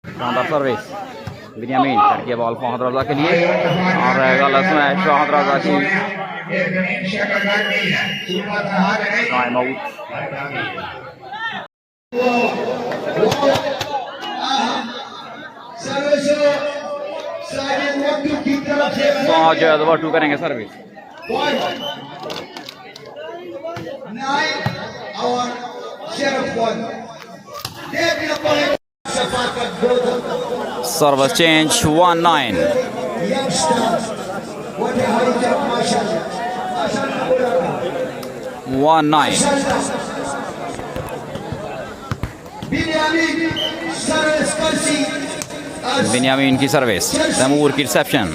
Counter service. Binyamin करके बॉल फहद रजा के लिए और रहेगा लस्मैच फहद रजा की टाइम आउट जो टू करेंगे सर्विस Service change 1-9. Binyamin की सर्विस तैमूर की reception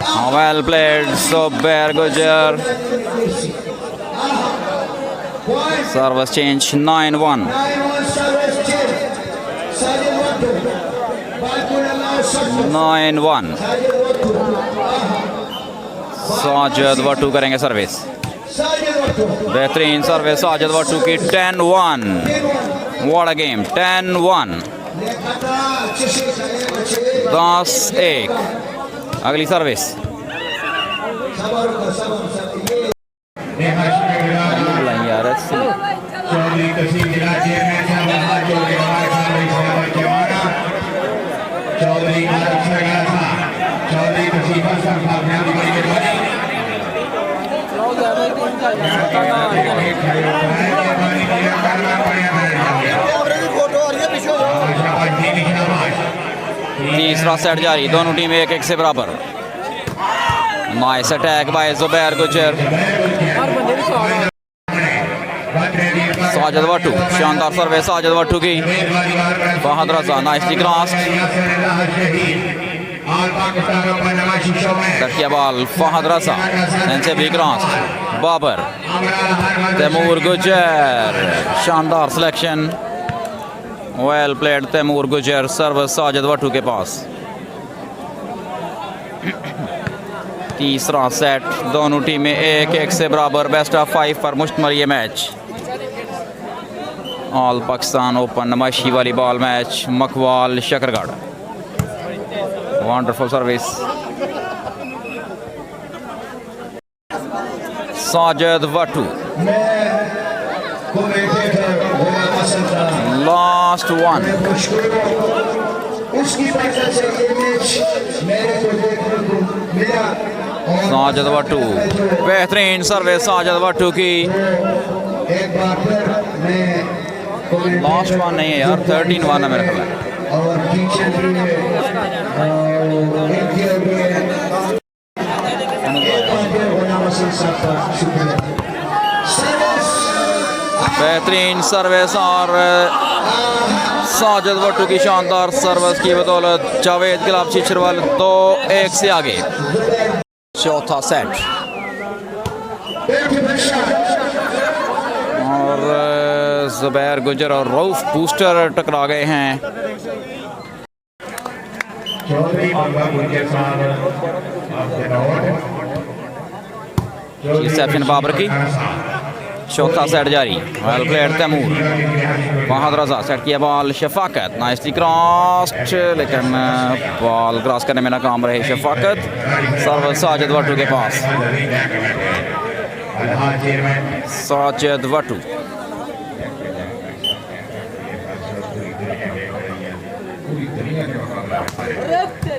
well played Sober Gujar service change 9-1 9-1। Sajid Wattoo करेंगे सर्विस। बेहतरीन सर्विस साजिद वट्टू की। 10-1। What a game. 10-1। 10-1। अगली सर्विस। यार चौधरी तहसील जिला चेयरमैन साहब चौधरी हमारे साथ जमाना चौधरी चौधरी तहसील साहब तीसरा सेट जारी। दोनों टीम 1-1 से बराबर। नाइस अटैक बाय जुबैर गुजर। साजिद वट्टू शानदार सर्विस साजिद वट्टू की। Fahad Raza nicely cross. तकिया बॉल फहद रजा सेंसिबली क्रॉस। बाबर तैमूर गुजर शानदार सिलेक्शन। वेल प्लेड तैमूर गुजर। सर्विस साजिद वट्टू के पास। तीसरा सेट दोनों टीमें 1-1 से बराबर। बेस्ट ऑफ 5 पर मुश्तमिल ये मैच। ऑल पाकिस्तान ओपन नमाशी volleyball match Makwal Shakargarh. Wonderful service Sajid Wattu. Last one. उसकी वजह से ये मैच मेरे को देखने को मिला। साजिद वट्टू बेहतरीन सर्विस साजिद वट्टू की। एक बार फिर मैं लास्ट वन नहीं है यार 13-1 है मेरे ख्याल। और टीचर भी है भी है। एक बार फिर गुलाम हसन साहब का शुक्रिया। बेहतरीन सर्विस और साजिद वट्टू की शानदार सर्विस की बदौलत जावेद गुलाब छिछरवाल 2-1 से आगे। चौथा सेट और जुबैर गुजर और रऊफ बूस्टर टकरा गए हैं। रिसेप्शन बाबर की। चौथा सेट जारी। Well played Taimur. Fahad Raza set किया बॉल शफाकत नाइसली क्रॉस्ड लेकिन बॉल क्रॉस करने में नाकाम रहे शफाकत। सर्विस साजिद वट्टू के पास। साजिद वट्टू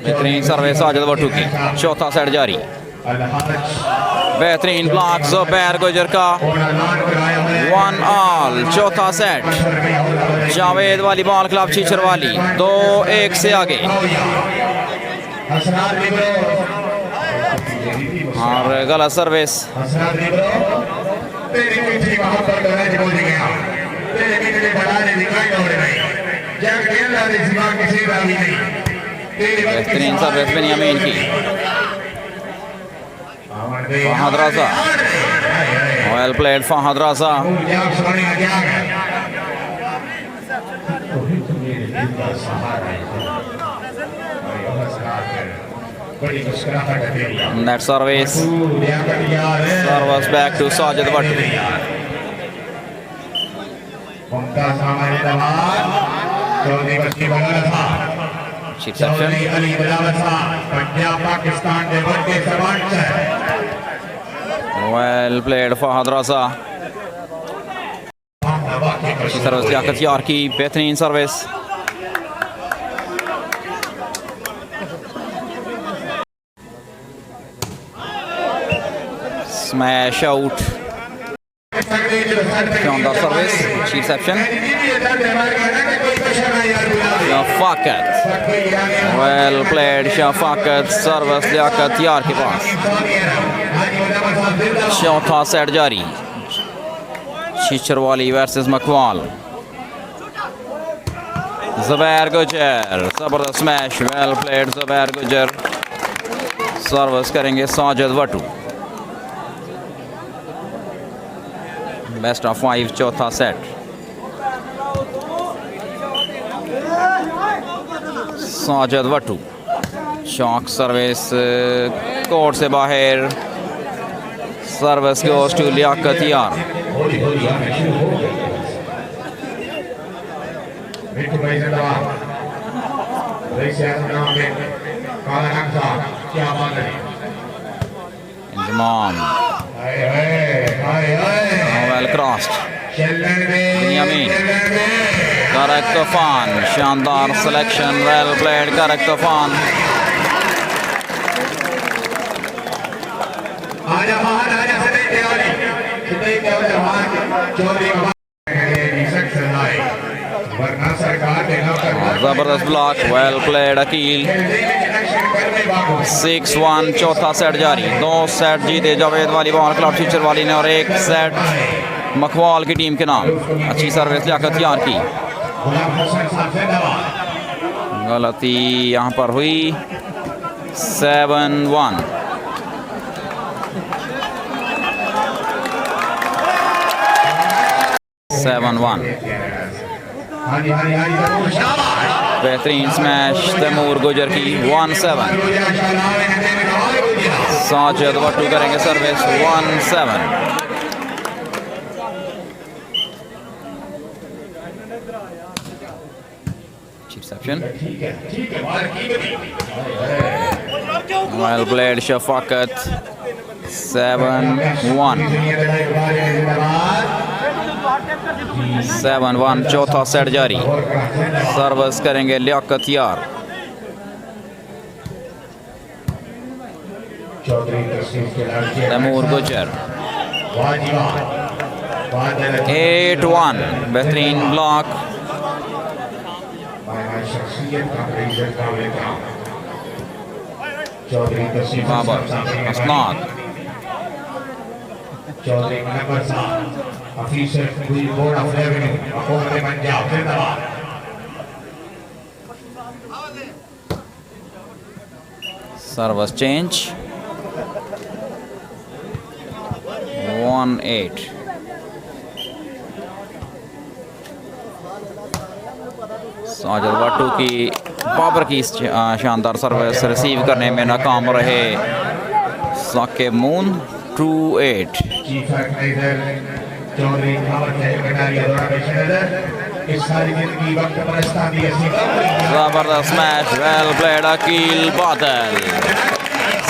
बेहतरीन सर्विस साजिद वट्टू की। चौथा सेट जारी। बेहतरीन ब्लॉक जुबैर गुजर का। 1-1 चौथा set. Javed volleyball club छीछर वाली 2-1 से आगे। और गलत सर्विस। बेहतरीन सर्विस बेनियामीन की। Fahad Raza well played Fahad Raza. Net service. Service back to Sajid Wattoo. Well played Fahad Raza. Service Liaquat Yar की। बेहतरीन सर्विस। Smash out. शानदार service. Reception Shafaqat. Well played Shafaqat. Service Liaquat Yar के पास। चौथा सेट जारी। छिछरवाली वर्सेस मकवाल। जुबैर गुजर जबरदस्त स्मैश। वेल प्लेड जुबैर गुजर। सर्विस करेंगे साजिद वट्टू। बेस्ट ऑफ 5 चौथा set. Sajid Wattoo shock service court से बाहर। सर्विस गोज टू लियाकत यार। होली होली हमें शुरू हो गया मिट्टू भाई जिंदाबाद भाई शहर नाम में काला रंग साहब क्या बात है इंजमाम हाय हाय हाय वेल क्रॉस्ड। चलन में बिन्यामीन करेक्ट तूफान। शानदार सिलेक्शन वेल प्लेड करेक्ट तूफान। आजा बाहर आजा सदैव देवाली जवान चौधरी वरना सरकार ने ना करना जबरदस्त ब्लॉक वेल प्लेड अकील। 6-1 चौथा सेट जारी। 2 सेट जीते Javed volleyball club teacher वाली ने और 1 सेट मखवाल की टीम के नाम। अच्छी सर्विस लियाकत यार की। गलती यहाँ पर हुई। 7-1 7-1 बेहतरीन स्मैश तैमूर गुजर की। 1-7 साजिद वट्टू करेंगे service. 1-7 reception well played Shafqat. 7-1 चौथा सेट जारी। सर्विस करेंगे लियाकत यार। तैमूर गुजर। 8-1 बेहतरीन ब्लॉक। बाबर असनाद चौधरी नंबर साहब ऑफिसर बोर्ड ऑफ रेवेन्यू हुकूमत पंजाब जिंदाबाद। Service change. 1-8 साजिद वट्टू की बाबर की शानदार सर्विस रिसीव करने में नाकाम रहे साकिब मून। 2-8 चीफ ऑर्गेनाइजर चौधरी खावर साहब कटारिया द्वारा पेश नजर इस सारी जिंदगी वक्त परस्तानी जबरदस्त match well played Aqeel Badal.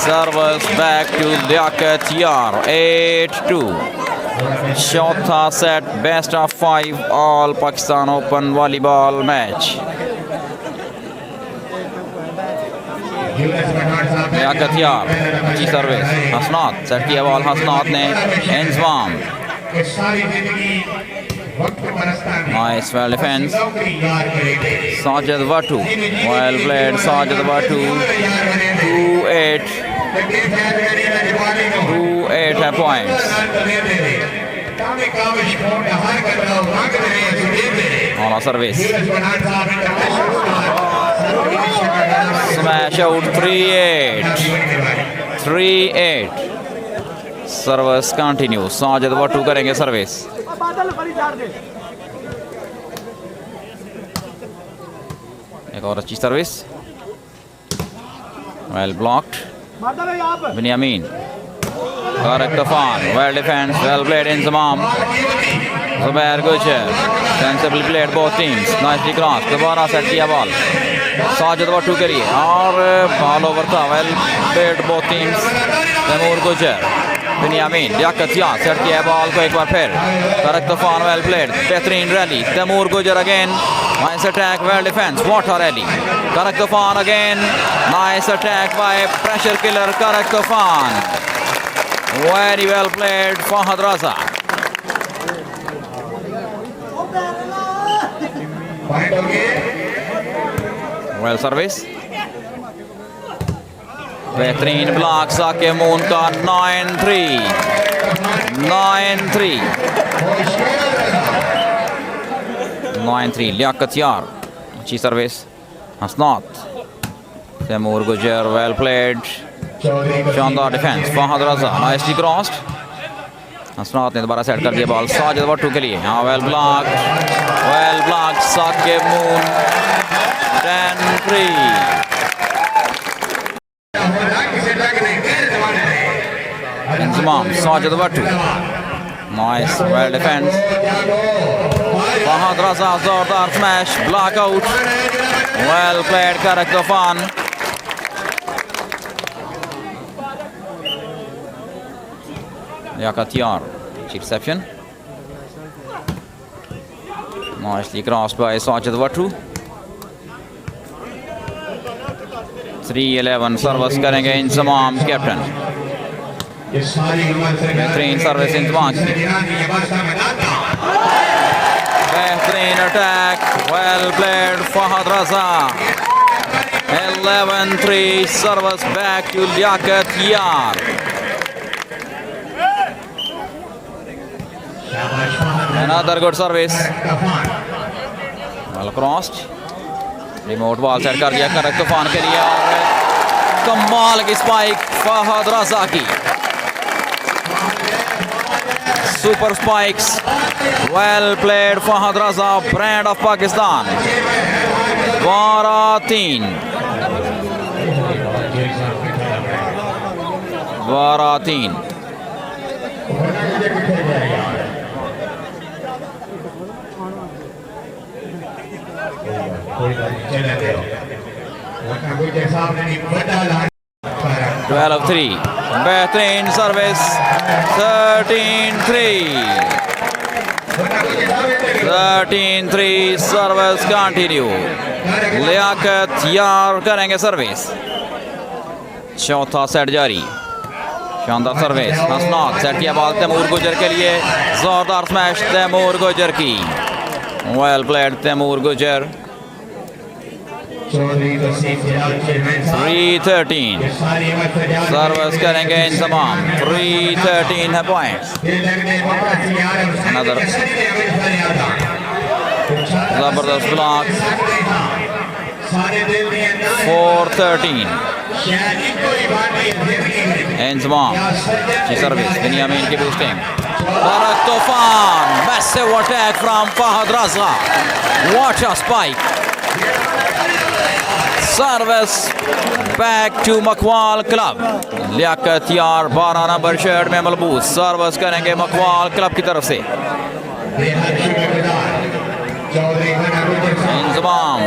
Service back to Liaquat Yar. 8-2 चौथा set best of 5 all Pakistan open volleyball match. Liaquat Yar अच्छी सर्विस। हसनात सेट किया बॉल। हसनात ने Inzamam. Nice well defence. Sajid Wattoo well played Sajid Wattu. 2-8 है points. On service smash out. 3-8 service continue. Sajid Wattoo करेंगे सर्विस। एक और अच्छी service well blocked. Binyamin Karak Toofan well defence well played Inzamam. Zubair Gujar sensibly played both teams. Nicely cross. दोबारा set किया बॉल साजिद वट्टू के लिए और बॉल ओवर था। Well played both teams. Taimur Gujjar Binyamin Liaquat Yar set किया बॉल को एक बार फिर। करेक्ट तूफान वेल प्लेड बेहतरीन rally. Taimur Gujar again nice attack well defence. What a rally. Karak Toofan again nice attack by pressure killer Karak Toofan. Very well played Fahad Raza. Well service बेहतरीन ब्लॉक साकिब मून का। 9-3 लियाकत यार अच्छी सर्विस। हसनात तैमूर गुजर वेल प्लेड शानदार defence. Fahad Raza nicely crossed. Hasnat ने दोबारा सेट कर दिया बॉल साजिद वट्टू के लिए। हाँ well block Saqib Moon. 10-3 Inzamam Sajid Wattoo nice well defence Fahad Raza जोरदार smash block out well played करक Toofan Liaquat Yar reception nicely crossed by Sajid Wattu 3-11 service करेंगे इंजमाम कैप्टन बेहतरीन सर्विस इंजमाम बेहतरीन attack well played Fahad Raza 11-3 service back to Liaquat Yar another good service well crossed रिमोट ball set कर दिया करक तूफान के लिए और कमाल की स्पाइक फहद रजा की super spikes well played Fahad Raza brand of Pakistan 12-3 12-3 बेहतरीन service 13-3 service continue Liaquat Yar करेंगे सर्विस चौथा सेट जारी शानदार सर्विस हसनात सेट किया बॉल तैमूर गुजर के लिए जोरदार स्मैश तैमूर गुजर की वेल प्लेड तैमूर गुजर 3-13 सर्विस करेंगे इंजमाम 3-13 है पॉइंट्स नजर जबरदस्त ब्लॉक 4-13 इंजमाम की सर्विस बिनियामीन की boosting Karak Toofan massive attack from Fahad Raza what a spike service back to Makwal club Liaquat Yar 12 number shirt में मलबूस सर्विस करेंगे मकवाल क्लब की तरफ से इंजमाम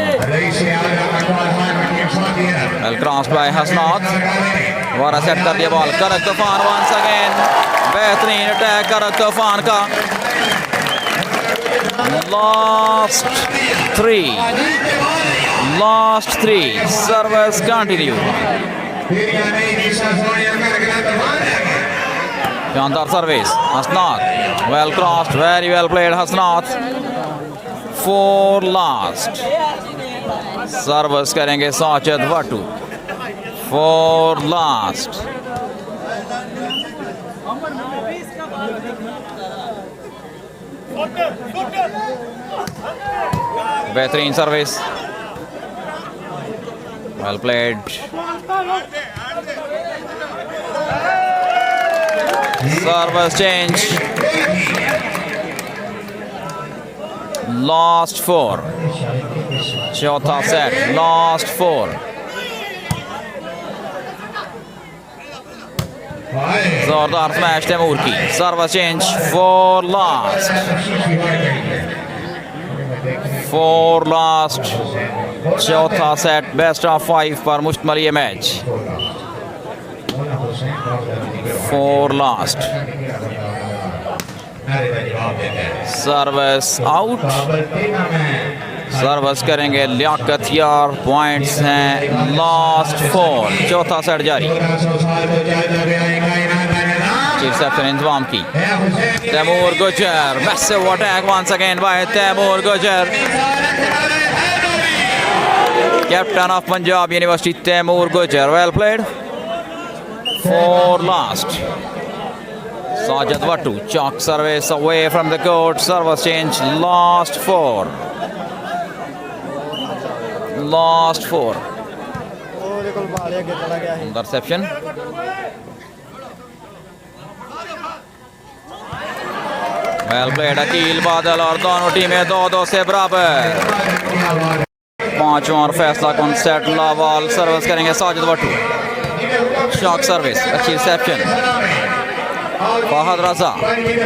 वेल क्रॉस बाय हसनात वारा सेट कर दिया बॉल करक तूफान वंस अगेन बेहतरीन अटैक करक तूफान का लास्ट थ्री सर्विस कंटिन्यू शानदार service Hasnat well crossed very well played Hasnat 4 last service करेंगे साजिद वट्टू 4 लास्ट बेहतरीन service well played service change last 4 चौथा सेट लास्ट 4 जोरदार स्मैश तैमूर की सर्विस चेंज 4 लास्ट चौथा सेट बेस्ट ऑफ 5 पर मुश्तमिल ये match 4 last service out service करेंगे लियाकत यार पॉइंट्स हैं लास्ट 4 चौथा सेट जारी रिसेप्शन इंतजाम की तैमूर गुजर massive attack once again by Taimur Gujar captain of Punjab university Taimur गुजर well played 4 last Sajid Wattu chalk service away from the court service change last 4 interception well played Akil Badal और दोनों टीमें 2-2 से बराबर पांचवा और फैसला कौन सेट लावाल सर्विस करेंगे साजिद वट्टू शॉक सर्विस अच्छी reception Fahad Raza.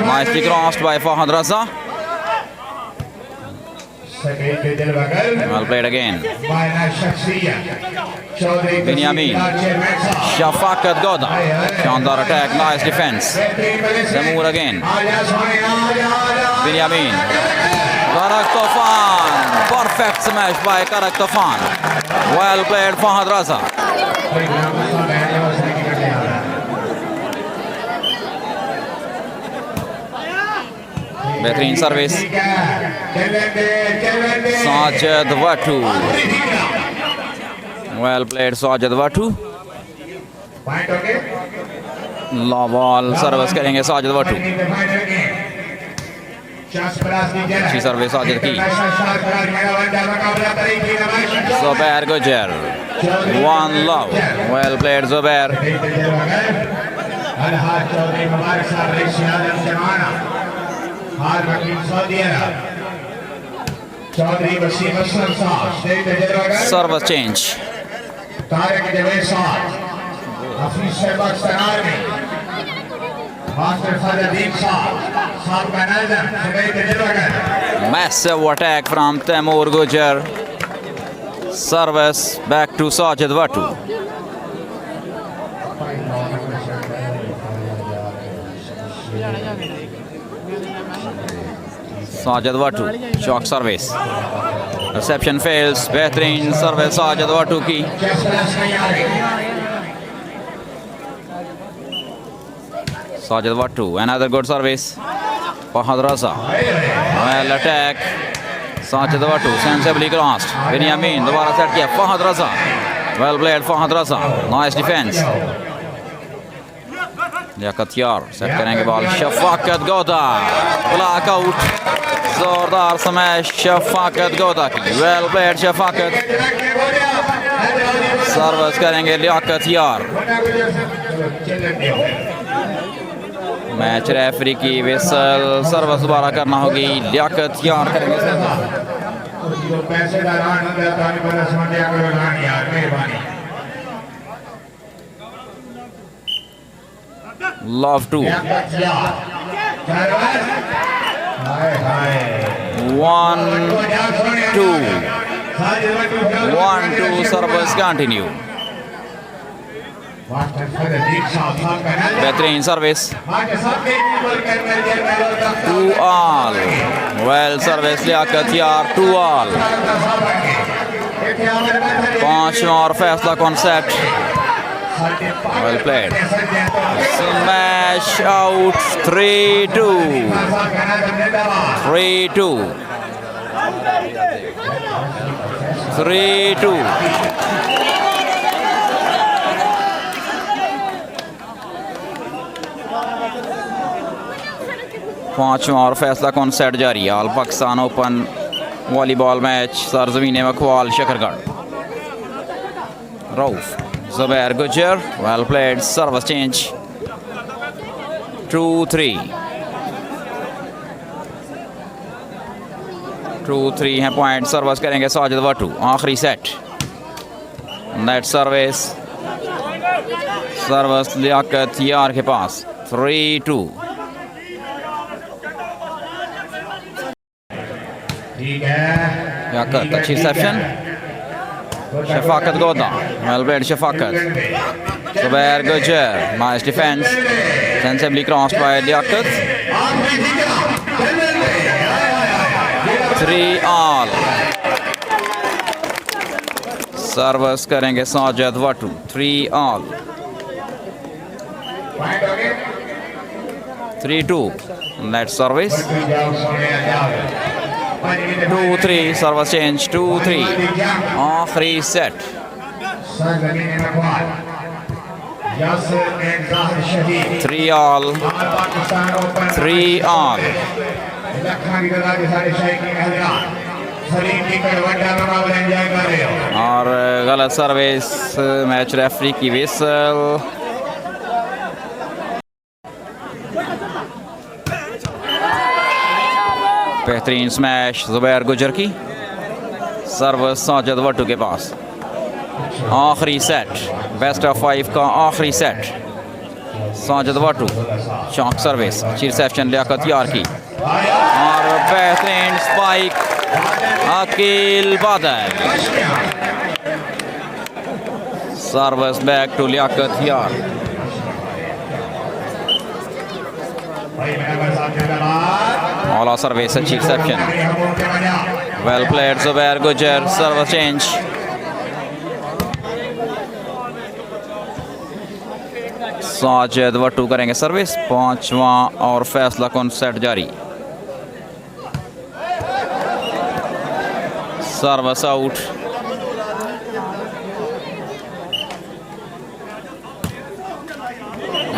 Nicely crossed by Fahad Raza. Well played again. Binyamin. Shafaqat Goda. Shandar attack, nice defense. Zamour again. Binyamin. Karak Tofan. Perfect smash by Karak Tofan. Well played Fahad Raza. बेहतरीन service Sajid Wattu. Well played Sajid वाटू. Law ball service करेंगे साजिद वाटू. अच्छी service Sajid की. ज़ुबैर गुजर. One love. Well played Zubair. Service change. Massive attack from Taimoor Gujar. Service back to Sajid Watu. Sajid Watu, shock service. Reception fails. बेहतरीन service Sajid वाटू की. Sajid Watu, another good service. Fahad Raza. Well attack. Sajid Watu, sensibly crossed. Binyamin दोबारा set किया. Fahad Raza. Well played Fahad Raza. Nice defense. Liaquat Yar set करेंगे ball. Shafaqat Goda. Block out. जोरदार smash Shafaqat Goda की. Well played Shafaqat. Service करेंगे Liaquat Yar. Match referee की whistle. Service दोबारा करना होगी. लियाकत यार करेंगे. Love to. 1-2. 1-2 service continue. बेहतरीन service. 2-all. Well service Liaqat Yar. 2-all. 5 और फैसला कौन set. Well played. Smash out. 3-2. 3-2. 3-2. पांचवा और फैसला कौन सेट जारी. All Pakistan open volleyball match सरजमीन मखवाल Shakargarh. Rauf. Zubair Gujar. Well played. Service change. 2-3. 2-3 है पॉइंट. सर्विस करेंगे साजिद वाटू. आखिरी set. Net service. Service Liaquat Yar के पास. 3-2. लियाकत अच्छी reception. Shafaqat Goda. Well played Shafaqat. Zubair Gujar. Nice defense. Sensibly crossed by Liaquat. 3-all. Service करेंगे साजिद वाटू. 3-all. 3-2. Net service. 2-3 service change. 2-3 आखिरी set. 3-all. 3-all. और गलत सर्विस. मैच रेफरी की whistle. बेहतरीन स्मैश ज़ुबैर गुजर की. सर्विस साजिद वाटू के पास. आखिरी सेट. बेस्ट ऑफ 5 का आखिरी सेट. साजिद वाटू चौक सर्विस, अच्छी रिसेप्शन लियाकत यार की और बेहतरीन spike Aqeel Badal. Service back to Liaquat यार। All सर्विस, अच्छी रिसेप्शन, वेल प्लेड जुबैर गुजर। सर्विस चेंज, साजिद वट्टू करेंगे सर्विस। 5वां और फैसला कौन सेट जारी। Service out,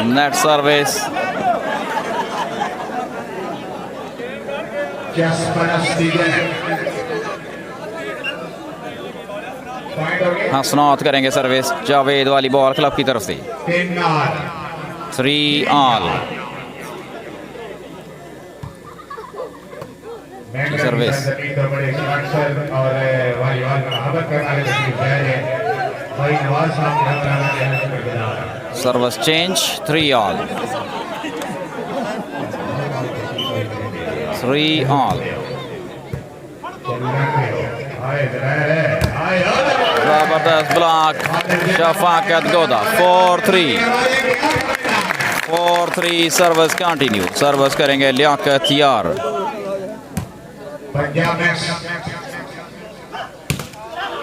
net service. Hasnat करेंगे service. Javed volleyball club की तरफ से 3 all. Service, service change, 3 all, 3 all. जबरदस्त ब्लॉक, शफाकत गोदा। 4-3, 4-3। सर्विस कंटिन्यू, सर्विस करेंगे लियाकत यार।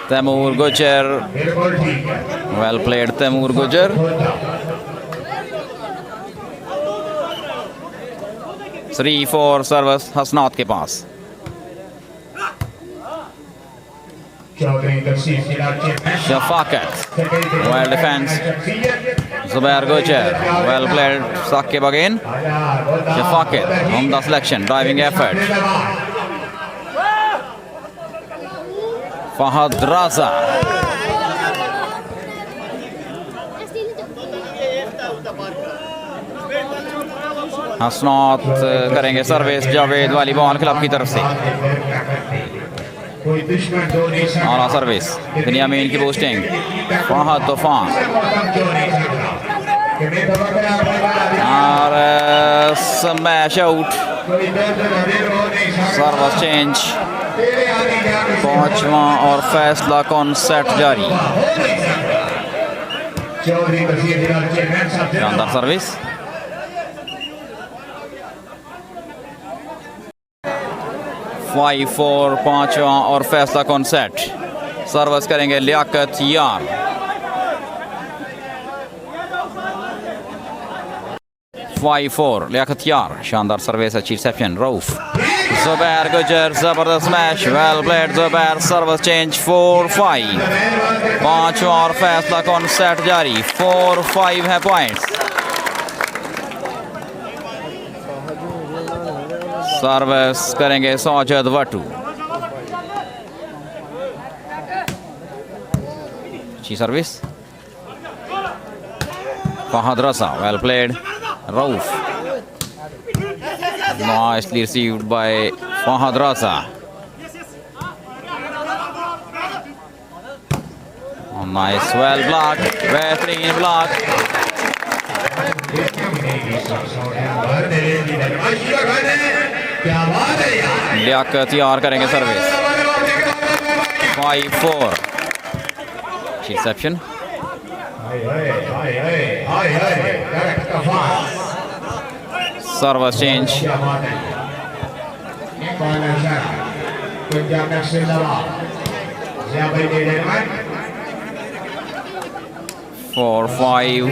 तैमूर गुजर, वेल प्लेड तैमूर गुजर। 3-4 सर्विस हसनात के पास। Shafaqat, well defence, Zubair Gujjar, well played Saqib again. Shafaqat, उम्दा selection, driving effort. Fahad Raja, Hasnat करेंगे service. Javed volleyball club की तरफ से। आला सर्विस, बिन्यामीन की पोस्टिंग। फहद तूफान और स्मैश आउट। सर्विस चेंज, 5वां और फैसला कौन सेट जारी। शानदार सर्विस। फाइव 4, 5वां और फैसला कौन सेट। सर्विस करेंगे लियाकत यार। फाइव 4 लियाकत यार। शानदार सर्विस, अच्छी रिसेप्शन। रऊफ, जुबैर गुजर, जबरदस्त smash, well played Zubair. Service change, 4-5। 5वां और फैसला कौन सेट जारी। 4-5 है पॉइंट्स। सर्विस करेंगे साजिद वट्टू। अच्छी service. Fahad Raza, well played. Rauf, nicely received by Fahad Raza. Oh, nice, well blocked, बेहतरीन block. लियाकत यार करेंगे सर्विस। 5-4, रिसेप्शन। Service change, 4-5।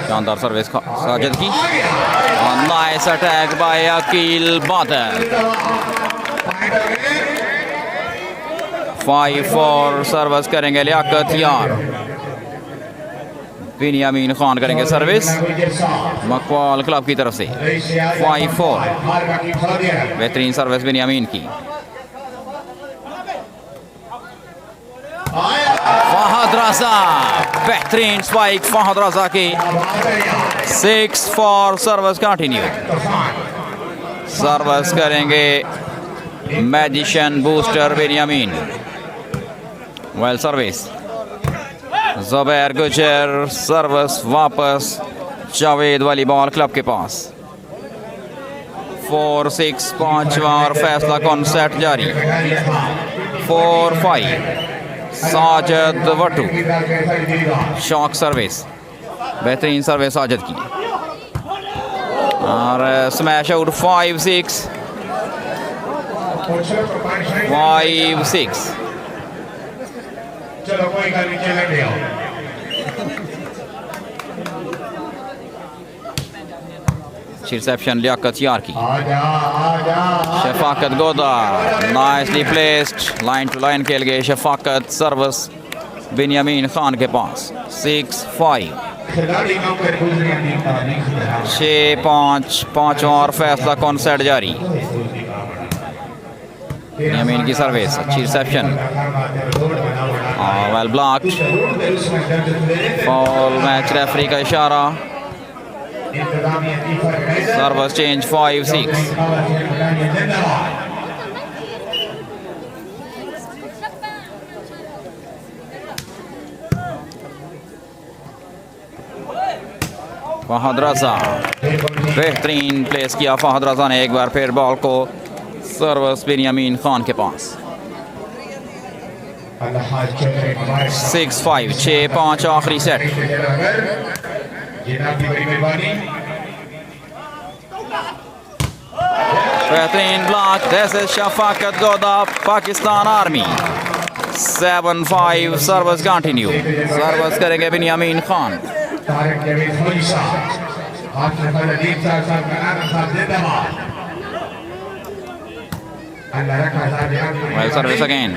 शानदार सर्विस साजिद की। नाइस अटैक बाय अकील बादल। 5-4 सर्विस करेंगे लियाकत यार। बिन्यामीन खान करेंगे सर्विस मकवाल क्लब की तरफ से। 5-4, बेहतरीन सर्विस बिन्यामीन की। फहद रजा, बेहतरीन स्पाइक फहद रजा की। 6-4 सर्विस कंटिन्यू। सर्विस करेंगे मैजिशियन बूस्टर बिन्यामीन। वेल सर्विस, ज़ुबैर गुजर सर्विस वापस जावेद वाली बॉल क्लब के पास 4-6 पांचवा और फैसला कौन सेट जारी 4-5 साजिद वटू शॉक सर्विस बेहतरीन सर्विस साजिद की और स्मैश आउट 5-6 5-6 चलो कोई गल नहीं चलन दे रिसेप्शन लियाकत यार की आजा Shafaqat Goda nicely placed line to line खेल गए शफाकत सर्विस बिन्यामीन खान के पास 6-5 खिलाड़ी का कर दूसरी टीम का नहीं 6-5 पांचवा और फैसला कौन सेट जारी बिन्यामीन की सर्विस अच्छी reception well blocked fall match referee का इशारा सर्विस चेंज 5-6 फहद रजा बेहतरीन प्लेस किया फहद रजा ने एक बार फिर बॉल को सर्विस बिन्यामीन खान के पास 6-5 6-5 आखिरी सेट बेहतरीन block this is Shafaqat Goda Pakistan army 7-5 service continue service करेंगे Binyamin Khan well service again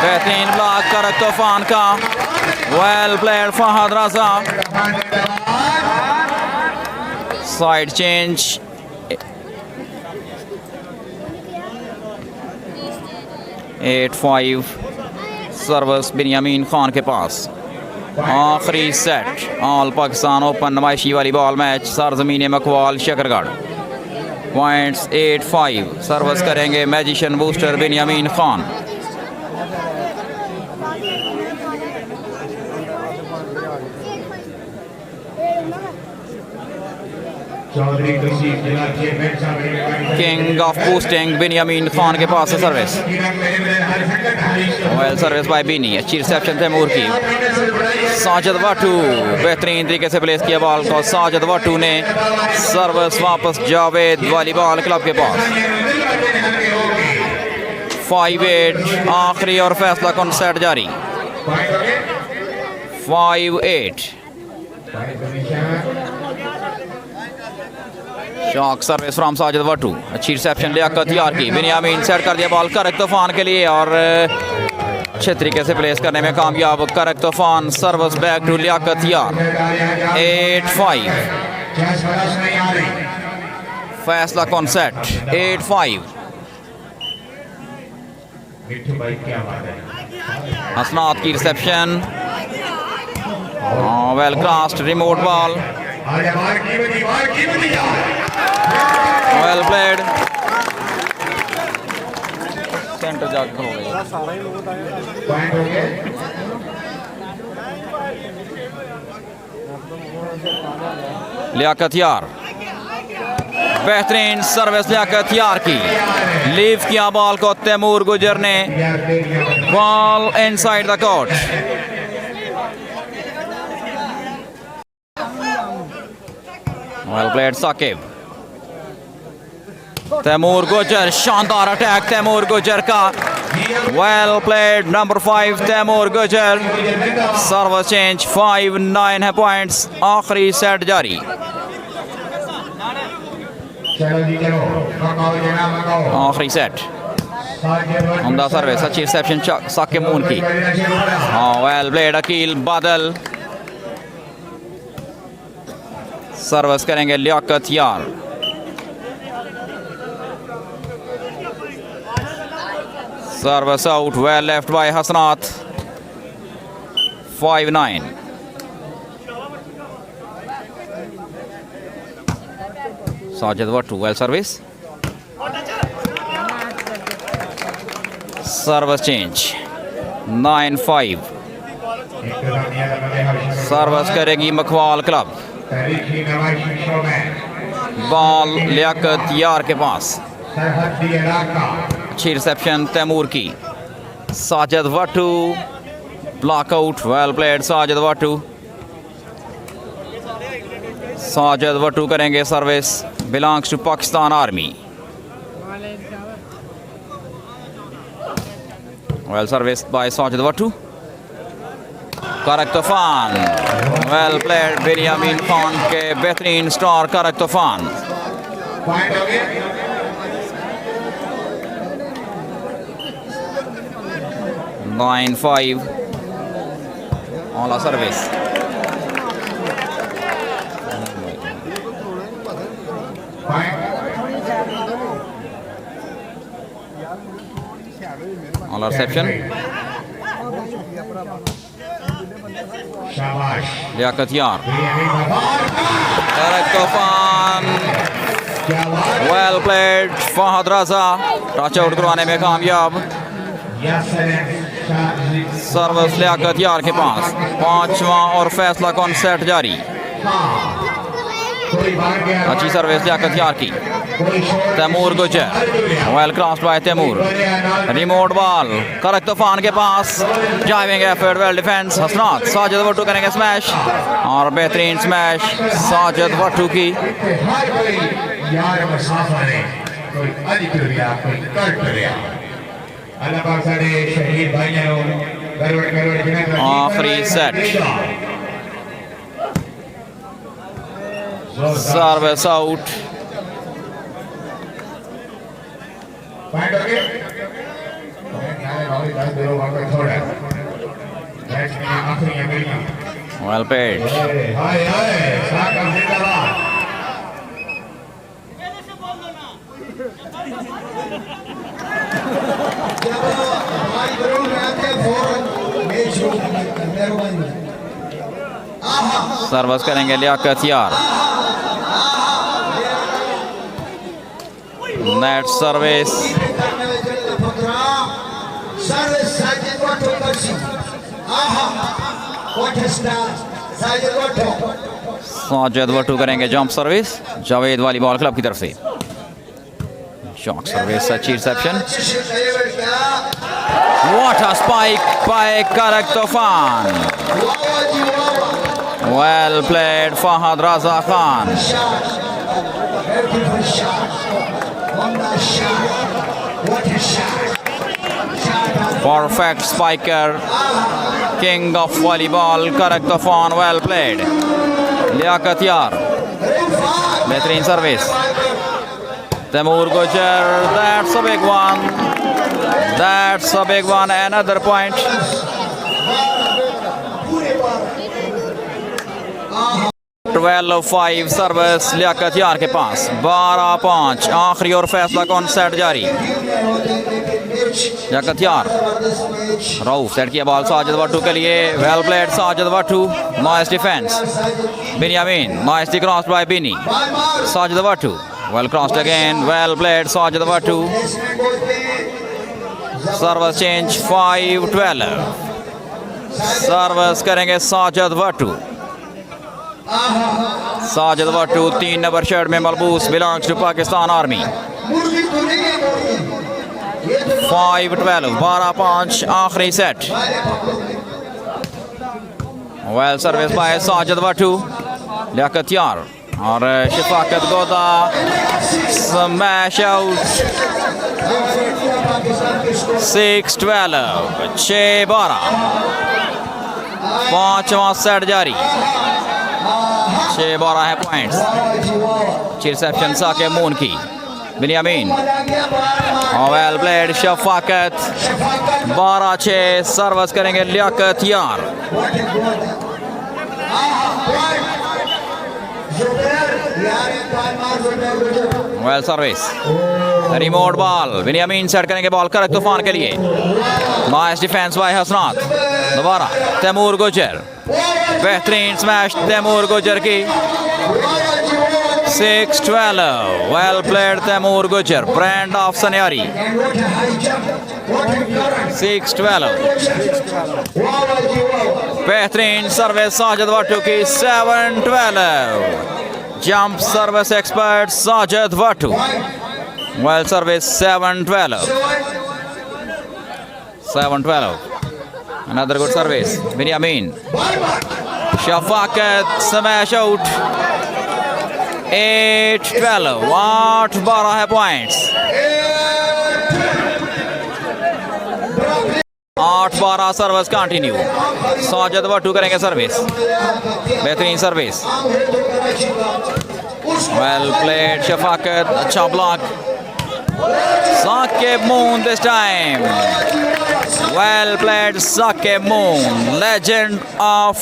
बेहतरीन ब्लॉक कर तूफान का well played Fahad Raza side change 8-5 service Binyamin Khan के पास आखिरी सेट ऑल पाकिस्तान ओपन नुमाइशी वाली बॉल मैच सरजमीन मकवाल शकरगढ़ पॉइंट्स 8-5 सर्विस करेंगे magician booster Binyamin Khan king of boosting Binyamin Khan के पास है सर्विस वेल सर्विस बाय बीनी अच्छी रिसेप्शन तैमूर की साजिद वाटू बेहतरीन तरीके से प्लेस किया बॉल को साजिद वाटू ने सर्विस वापस जावेद वाली बॉल क्लब के पास 5-8 आखिरी और फैसला कौन सेट जारी 5-8 शॉक सर्विस फ्रॉम साजिद वाटू अच्छी रिसेप्शन लियाकत यार की बिन्यामीन सेट कर दिया बॉल करक तूफान के लिए और अच्छे तरीके से प्लेस करने में कामयाब करक Toofan service back to Liaquat यार 8-5 फैसला कौन सेट 8-5 हसनात की reception well crossed remote ball well played centre जाकर हो गया लियाकत यार बेहतरीन सर्विस लियाकत यार की लीव किया बॉल को तैमूर गुजर ने ball inside the court well played Saqib Taimur गुजर शानदार अटैक तैमूर गुजर का वेल प्लेड नंबर 5 तैमूर गुजर सर्विस चेंज 5-9 है पॉइंट्स आखिरी सेट जारी आखिरी सेट उम्दा सर्विस अच्छी रिसेप्शन साकिब मून की well played Aqeel Badal service करेंगे Liaquat Yar service out well left by Hasnat 5-9 Sajid Wattu well service service change 9-5 इंतजामिया का नजर सर्विस करेगी मखवाल क्लब। तारीखी नवाजी शो में बॉल लियाकत यार के पास। सरहदी इलाका अच्छी रिसेप्शन तैमूर की। Sajid Wattu block out, well played Sajid Wattu. Sajid Wattoo करेंगे service, belongs to Pakistan army. Well service by Sajid Wattu. Karak Toofan, well played Benjamin Khan के बेहतरीन स्टार करक तूफान। पॉइंट हो गया 9-5 ऑला सर्विस। ऑला रिसेप्शन शाबाश लियाकत यार। बेनियामीन बाबर करक तूफान, क्या बात वेल प्लेड फहद रजा टच आउट करवाने में कामयाब। यासर सर्विस लियाकत यार के पास। पांचवा और फैसला कौन सेट जारी। कोई बाहर गया अच्छी सर्विस लियाकत यार की। कोई शॉट तैमूर गुजर, well cross by Taimur. Remote ball Karak Toofan के पास। Driving effort, well defence Hasnat. Sajid Wattoo करेंगे स्मैश और बेहतरीन स्मैश साजिद वट्टू की। हर कोई यार मुसाफिर है, कोई अज कर गया कोई कल कर गया। अल्लाह पाक साडे शहीद भाइयों नु गरवड़ जिन्हें आखिरी सेट। Service out. पॉइंट हो गया यार भाई 10 देरो वक्त थोड़ा मैच में आखिरी अगलियां वेल प्लेड। हाय हाय साका जिंदाबाद भाई जरूर आते फौरन मैच शुरू करना मेहरबानी। सर्विस करेंगे Liaquat Yar. Net service service Sajid Wattu करसी। आहा what a star Sajid Wattu. Sajid Wattoo करेंगे jump service Javed volleyball club की तरफ से। शॉट सर्विस, अच्छी reception. What a spike by Karak Toofan. Well played Fahad Raza Khan. Perfect spiker, king of volleyball Karak Toofan. Well played Liaquat यार, बेहतरीन service. Taimur Gujjar, that's a big one, that's a big one, another point. 12-5 service Liaquat Yar के पास। 12-5 आखिरी और फैसला कौन सेट जारी। लियाकत यार, रऊफ सेट किया बॉल साजिद वट्टू के लिए। Well played Sajid Wattoo, nice defence. Binyamin, nicely crossed by Bini. Sajid Wattoo, well crossed again, well played Sajid Wattoo. Service change 5-12। Service करेंगे साजिद वट्टू। साजिद वट्टू 3 नंबर शर्ट में मलबूस, बिलोंग्स टू पाकिस्तान आर्मी। 5-12, 12-5 आखिरी set. Well service by Sajid Wattu. Liaquat Yar और शफाकत गोदा, स्मैश आउट। 6-12, 6-12। पांचवा सेट जारी। 6-12 है पॉइंट्स। अच्छी रिसेप्शन साके मून की। Binyamin, well played Shafqat. 12-6 service करेंगे लियाकत यार। Well service, remote ball. Binyamin set करेंगे बॉल करक तूफान के लिए। नाइस डिफेंस बाय हसनात। दोबारा तैमूर गुजर, बेहतरीन स्मैश तैमूर गुजर की। 6-12. Well played, Taimur Gujar. Brand of Sanyari. And what a high jump. What a current. 6-12. Wow, wow. बेहतरीन सर्विस साजिद वाटू की 7-12. Jump service expert Sajid Wattu. Well service 7-12. 7-12. Another good service. Binyamin. Shafaqat smash out. 8-12. 8-12 है points. 8-12 service continue. Sajid वाटू करेंगे service. बेहतरीन service. Well played Shafqat. अच्छा block. Saqib Moon this time. Well played Saqib Moon, legend of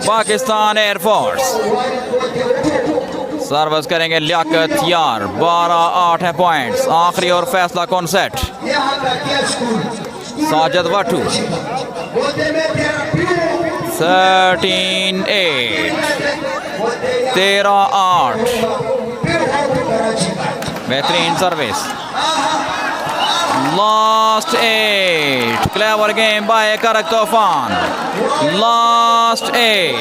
Pakistan Air Force. Service करेंगे लियाकत यार. 12-8 है points. आखिरी और फैसला कौन सेट. साजिद वाटू. 13-8. 13-8. बेहतरीन service. Last 8. Clever game by Karak Tofan. Last 8.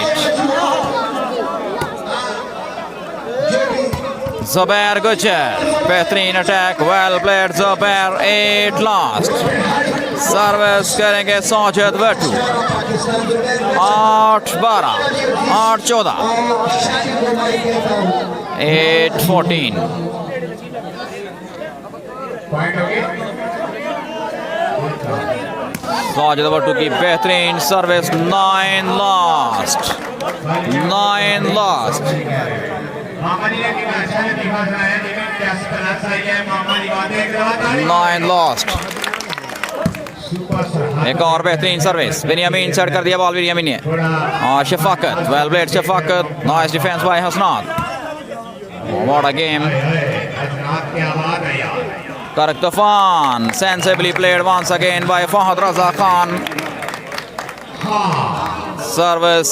Zubair Gujar. बेहतरीन attack. Well played Zubair. 8 last. Service करेंगे साजिद वाटू. 8-12. 8-14. 8-14. साजिद वाटू की बेहतरीन सर्विस. 9 लास्ट. 9 लास्ट. 9 लास्ट. एक और बेहतरीन सर्विस. बिनियामीन सेट कर दिया बॉल. बिनियामीन ने. और Shafqat. Well played Shafqat. Nice defence bye Hasnat. What a game. Karak Tofan, sensibly played once again by Fahad Raza Khan. Service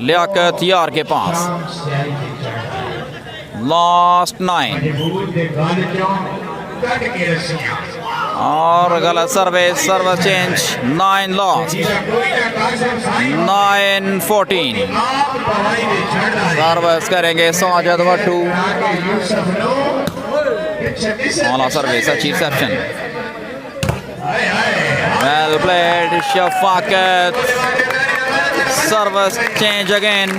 Liaqat Yar के पास. Last 9. और गलत service. Service change. 9 lost. 9-14. Service करेंगे साजिद वाटू. All service, a cheap reception. Well played, Shafaqat. Service change again.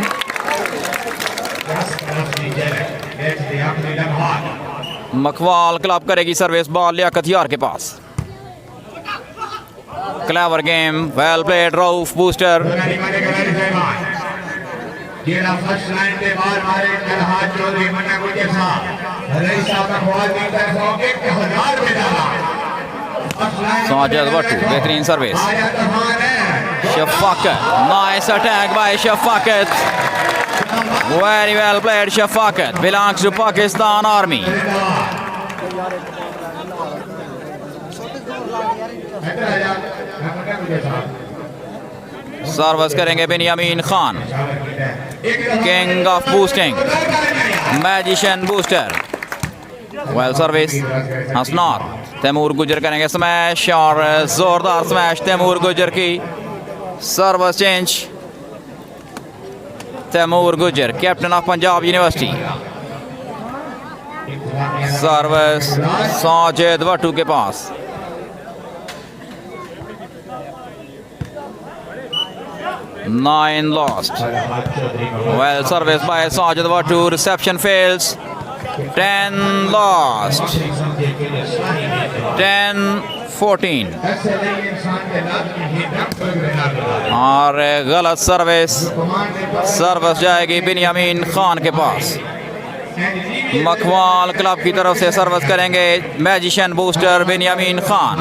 Makwal club करेगी service. Ball Liaquat Yar के पास. Clever game. Well played, Rauf Booster. First line पे बार मारे हाथ चौधरी मन्ना गुजर साहब रईस साहब का बॉल की तरफ होके 1000 में डाला. साजिद वाटू. बेहतरीन service. Shafaqat. Nice attack by Shafaqat. Very well played Shafaqat. Belongs to Pakistan Army. Service करेंगे Binyamin Khan. King of boosting. Magician booster. Well service. Hasnat. Taimur गुजर करेंगे स्मैश. और जोरदार स्मैश तैमूर गुजर की. Service change. Taimur Gujar, captain of Punjab university. Service Sajid Wattu के पास. Nine lost. Well service by Sajid Watu. Reception fails. 10 lost. 10-14. और गलत service. Service जाएगी बिनियामीन खान के पास. मकवाल क्लब की तरफ से सर्विस करेंगे मैजिशियन बूस्टर बिनियामीन खान.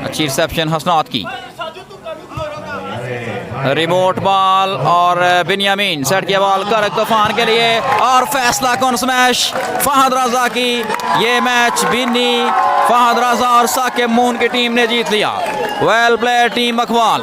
अच्छी रिसेप्शन हसनात की. रिमोट बॉल और बिनियामीन सेट किया बॉल करक तूफान के लिए. और फैसला कौन स्मैश फहद रजा की. ये मैच बिन्नी, फहद रजा और साकिब मून की टीम ने जीत लिया. Well played team Makwal.